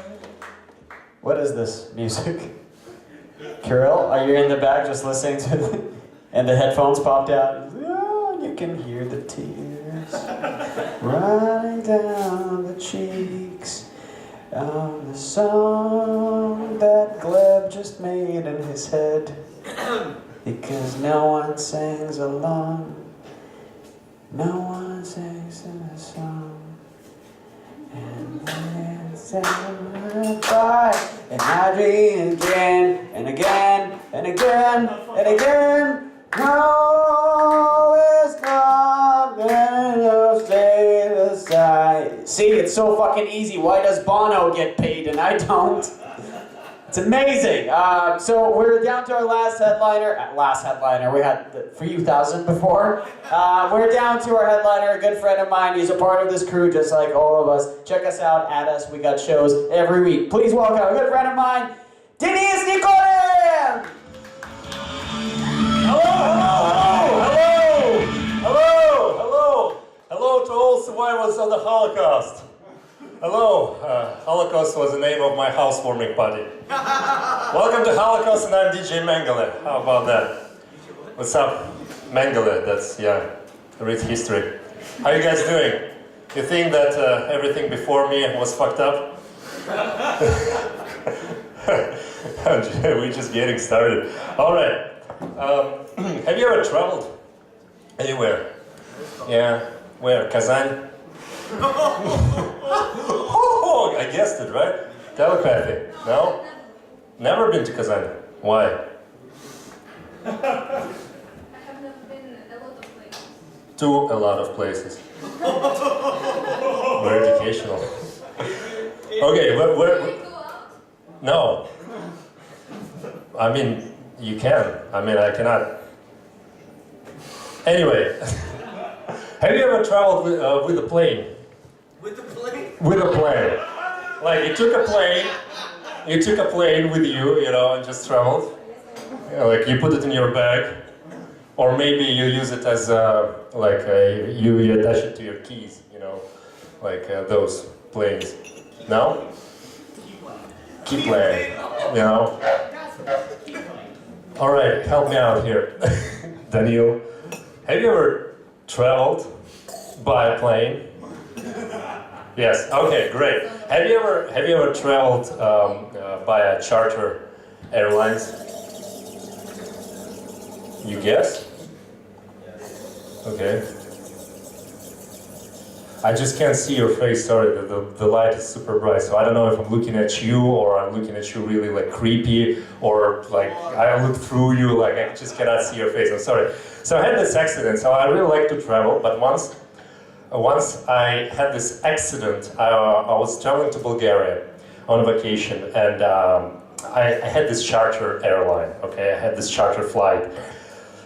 What is this music? Kirill, are you in the back just listening to it? And the headphones popped out? Oh, you can hear the tears running down the cheeks of the song that Gleb just made in his head. Because no one sings along. No one sings in a song. And then say goodbye. And I dream again and again and again and again. No, it's not gonna stay the same. See, it's so fucking easy. Why does Bono get paid and I don't? It's amazing. So we're down to our last headliner. We had a few thousand before. We're down to our headliner, a good friend of mine. He's a part of this crew just like all of us. Check us out, add us. We got shows every week. Please welcome a good friend of mine, Denise Nikodem! Hello to all survivors of the Holocaust. Hello, Holocaust was the name of my housewarming party. Welcome to Holocaust, and I'm DJ Mengele. How about that? What's up, Mengele? That's, read history. How you guys doing? You think that everything before me was fucked up? We're just getting started. All right. Have you ever traveled anywhere? Yeah. Where? Kazan? Oh, I guessed it, right? Telepathy. No? Never been to Kazan. Why? I have never been a lot of places. To a lot of places. Very educational. Okay, where? No. I mean, you can. I mean, I cannot. Anyway, have you ever traveled with a plane? With the plane? With a plane. Like, you took a plane with you, and just traveled. Like, you put it in your bag. Or maybe you use it as, you attach it to your keys, like those planes. No? Key plane, All right, help me out here. Daniel, have you ever traveled by a plane? Yes. Okay. Great. Have you ever traveled by a charter airlines? You guess? Okay. I just can't see your face. Sorry, the light is super bright, so I don't know if I'm looking at you or I'm looking at you really like creepy or like I look through you like I just cannot see your face. I'm sorry. So I had this accident. So I really like to travel, but once I had this accident, I was traveling to Bulgaria on a vacation, and I had this charter airline. Okay, I had this charter flight,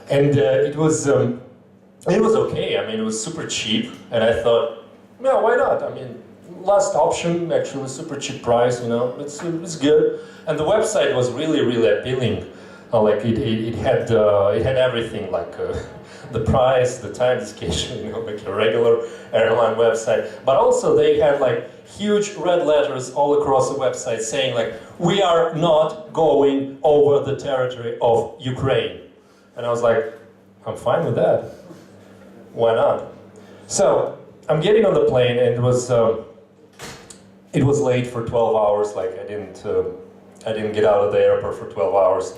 and it was okay. I mean, it was super cheap, and I thought, no, why not? I mean, last option, actually super cheap price, you know, it's good. And the website was really, really appealing. Like it had everything, like the price, the time, the schedule, you know, like a regular airline website. But also they had like huge red letters all across the website saying like, we are not going over the territory of Ukraine. And I was like, I'm fine with that. Why not? So I'm getting on the plane, and it was late for 12 hours. Like I didn't get out of the airport for 12 hours.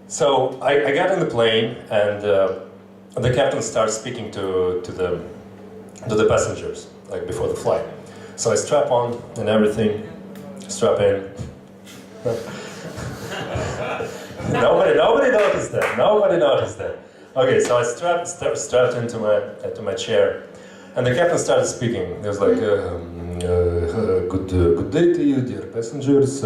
So I got in the plane, and the captain starts speaking to the passengers, like before the flight. So I strap on and everything, strap in. Nobody noticed that. Nobody noticed that. Okay, so I strapped into my chair, and the captain started speaking. He was like, "Good day to you, dear passengers.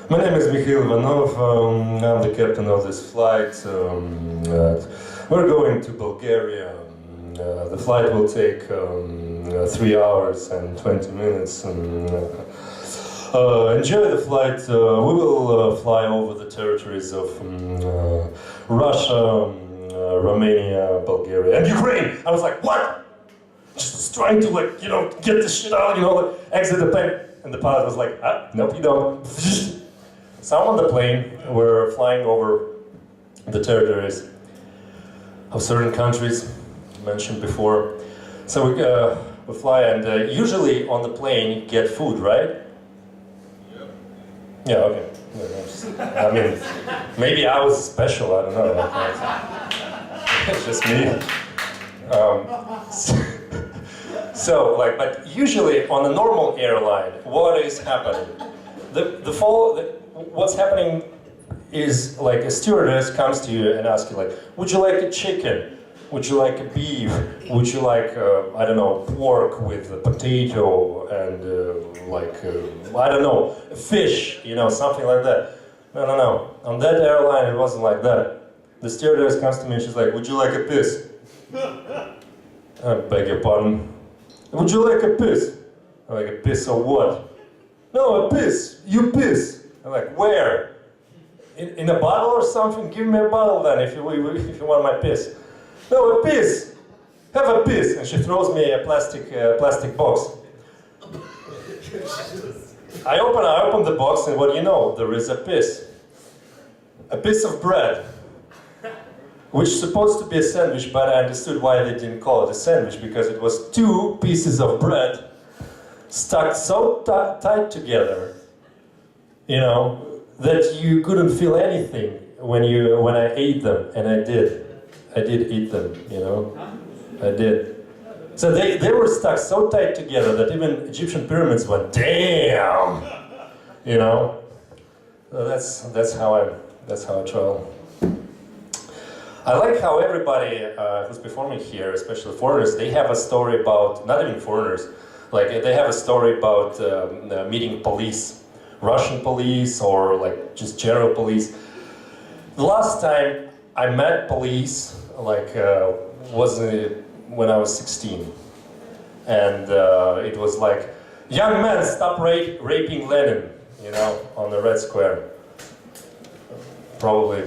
My name is Mikhail Ivanov. I'm the captain of this flight. We're going to Bulgaria. The flight will take 3 hours and 20 minutes. Enjoy the flight. We will fly over the territories of Russia, Romania, Bulgaria, and Ukraine." I was like, what? Just trying to, like, you know, get this shit out, you know, like, exit the plane. And the pilot was like, nope, you don't. So I'm on the plane. We're flying over the territories of certain countries mentioned before. So we fly, and usually on the plane you get food, right? Yeah, okay. I mean, maybe I was special, I don't know. It's just me. So, like, but usually on a normal airline, what is happening? What's happening is, like, a stewardess comes to you and asks you, like, would you like a chicken? Would you like a beef? Would you like, I don't know, pork with a potato and, I don't know, fish, you know, something like that? No. On that airline, it wasn't like that. The stewardess comes to me and she's like, would you like a piss? I beg your pardon. Would you like a piss? I'm like, a piss of what? No, a piss. You piss. I'm like, where? In a bottle or something? Give me a bottle then if you want my piss. No, a piss. Have a piss. And she throws me a plastic box. I open the box, and what do you know? There is a piss. A piece of bread, which is supposed to be a sandwich, but I understood why they didn't call it a sandwich, because it was 2 pieces of bread stuck so tight together, you know, that you couldn't feel anything when I ate them, and I did eat them, you know, I did. So they were stuck so tight together that even Egyptian pyramids went, damn, you know. So that's how I travel. I like how everybody who's performing here, especially foreigners, they have a story about, not even foreigners, like they have a story about meeting police, Russian police or like just general police. The last time I met police, like, was when I was 16. And it was like, young men, stop raping Lenin, you know, on the Red Square. Probably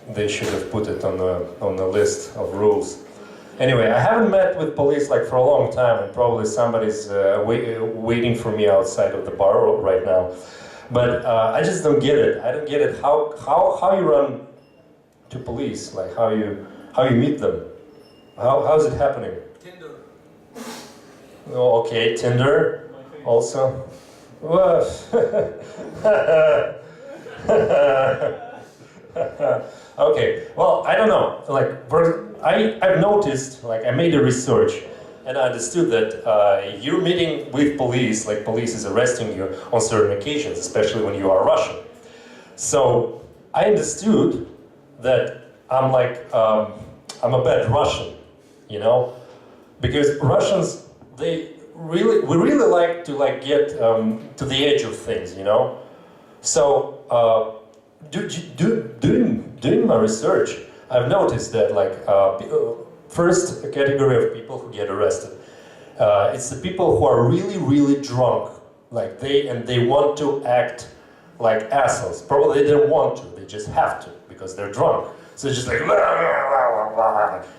they should have put it on the list of rules. Anyway, I haven't met with police like for a long time, and probably somebody's waiting for me outside of the bar right now. But I just don't get it. I don't get it. How you run to police? Like how you meet them? How's it happening? Tinder. Oh, okay, Tinder also. Well, okay, well, I don't know. Like, I've noticed, like, I made a research, and I understood that you're meeting with police, like police is arresting you on certain occasions, especially when you are Russian. So I understood that I'm a bad Russian, you know, because Russians, we really like to get to the edge of things, you know. So doing my research, I've noticed that, like, first category of people who get arrested, It's the people who are really, really drunk, like they want to act like assholes. Probably they don't want to, they just have to because they're drunk. So it's just like,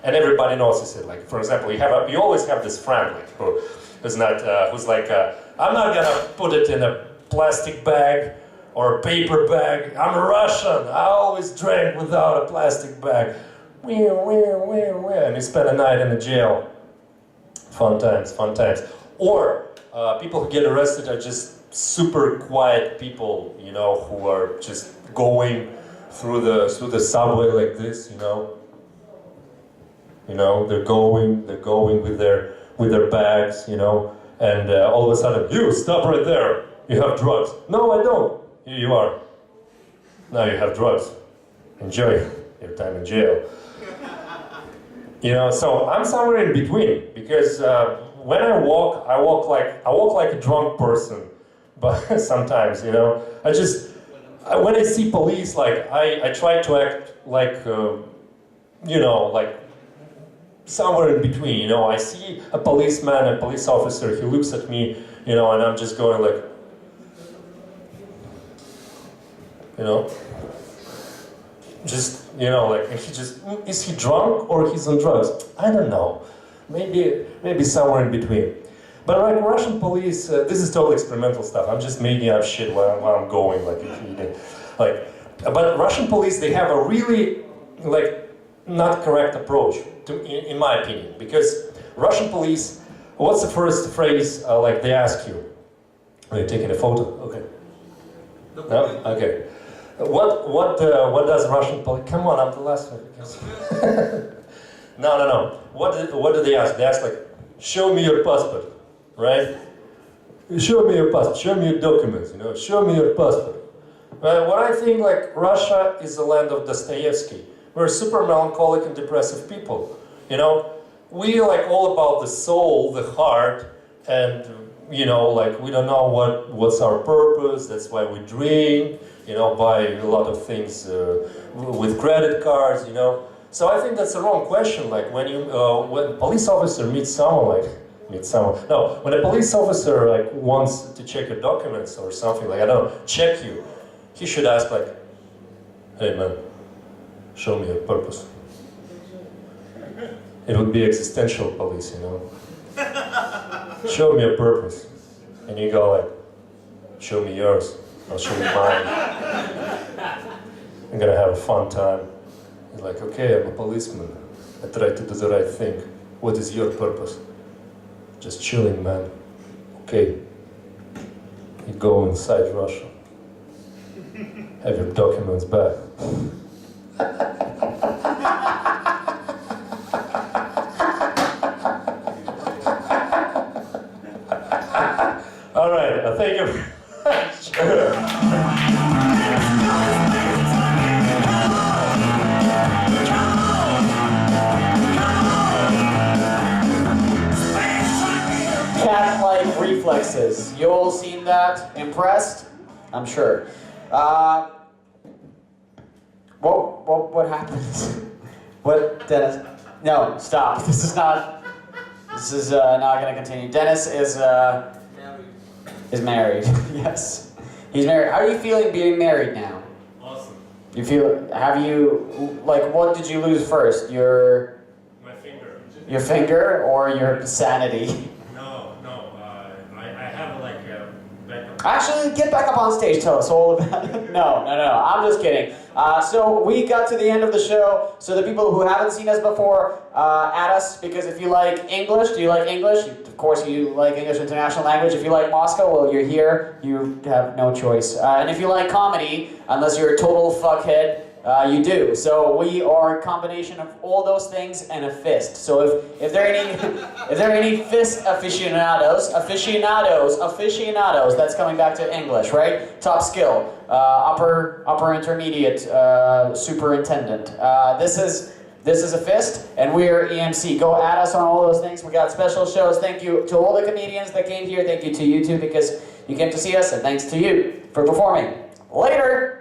and everybody notices it. Like, for example, you always have this friend like who's like, I'm not gonna put it in a plastic bag or a paper bag. I'm Russian. I always drank without a plastic bag. And you spend a night in the jail. Fun times, fun times. Or people who get arrested are just super quiet people, you know, who are just going through the subway like this, you know. You know, they're going with their bags, you know, and all of a sudden, you stop right there. You have drugs. No, I don't. Here you are. Now you have drugs. Enjoy your time in jail. You know, so I'm somewhere in between because when I walk like a drunk person, but sometimes, you know, when I see police, like I try to act like, you know, like somewhere in between. You know, I see a policeman, a police officer, he looks at me, you know, and I'm just going like, you know, just, you know, like, is he drunk or he's on drugs? I don't know. Maybe somewhere in between. But like Russian police, this is totally experimental stuff. I'm just making up shit while I'm going, but Russian police, they have a really, like, not correct approach, in my opinion. Because Russian police, what's the first phrase, like, they ask you? Are you taking a photo? Okay. No? Okay. What does Russian police... Come on, I'm the last one. No. What do they ask? They ask, like, show me your passport, right? Show me your passport, show me your documents, you know, show me your passport. What I think, like, Russia is the land of Dostoevsky. We're super melancholic and depressive people, you know? We like all about the soul, the heart, and, you know, like, we don't know what's our purpose, that's why we drink, you know, buy a lot of things with credit cards, you know. So I think that's the wrong question. Like when a police officer when a police officer like wants to check your documents or something, like, I don't know, check you, he should ask like, hey man, show me your purpose. It would be existential police, you know. Show me your purpose. And you go like, show me yours. I'll show you mine. I'm gonna have a fun time. He's like, okay, I'm a policeman. I try to do the right thing. What is your purpose? Just chilling, man. Okay. You go inside Russia. Have your documents back. All right, thank you. Cat-like reflexes. You all seen that? Impressed? I'm sure. What happened? What, Dennis? No, stop. This is not going to continue. Dennis is married. Yes, he's married. How are you feeling being married now? Awesome. What did you lose first? My finger. Your finger or your sanity? I have like a backup. Actually, get back up on stage, tell us all about it. No, I'm just kidding. So we got to the end of the show, so the people who haven't seen us before, add us, because if you like English, do you like English? Of course you like English International Language. If you like Moscow, well, you're here, you have no choice. And if you like comedy, unless you're a total fuckhead, you do. So we are a combination of all those things and a fist. So if there are any fist aficionados, that's coming back to English, right? Top skill, upper intermediate, superintendent. This is a fist, and we're EMC. Go add us on all those things. We got special shows. Thank you to all the comedians that came here. Thank you to you too, because you came to see us, and thanks to you for performing. Later.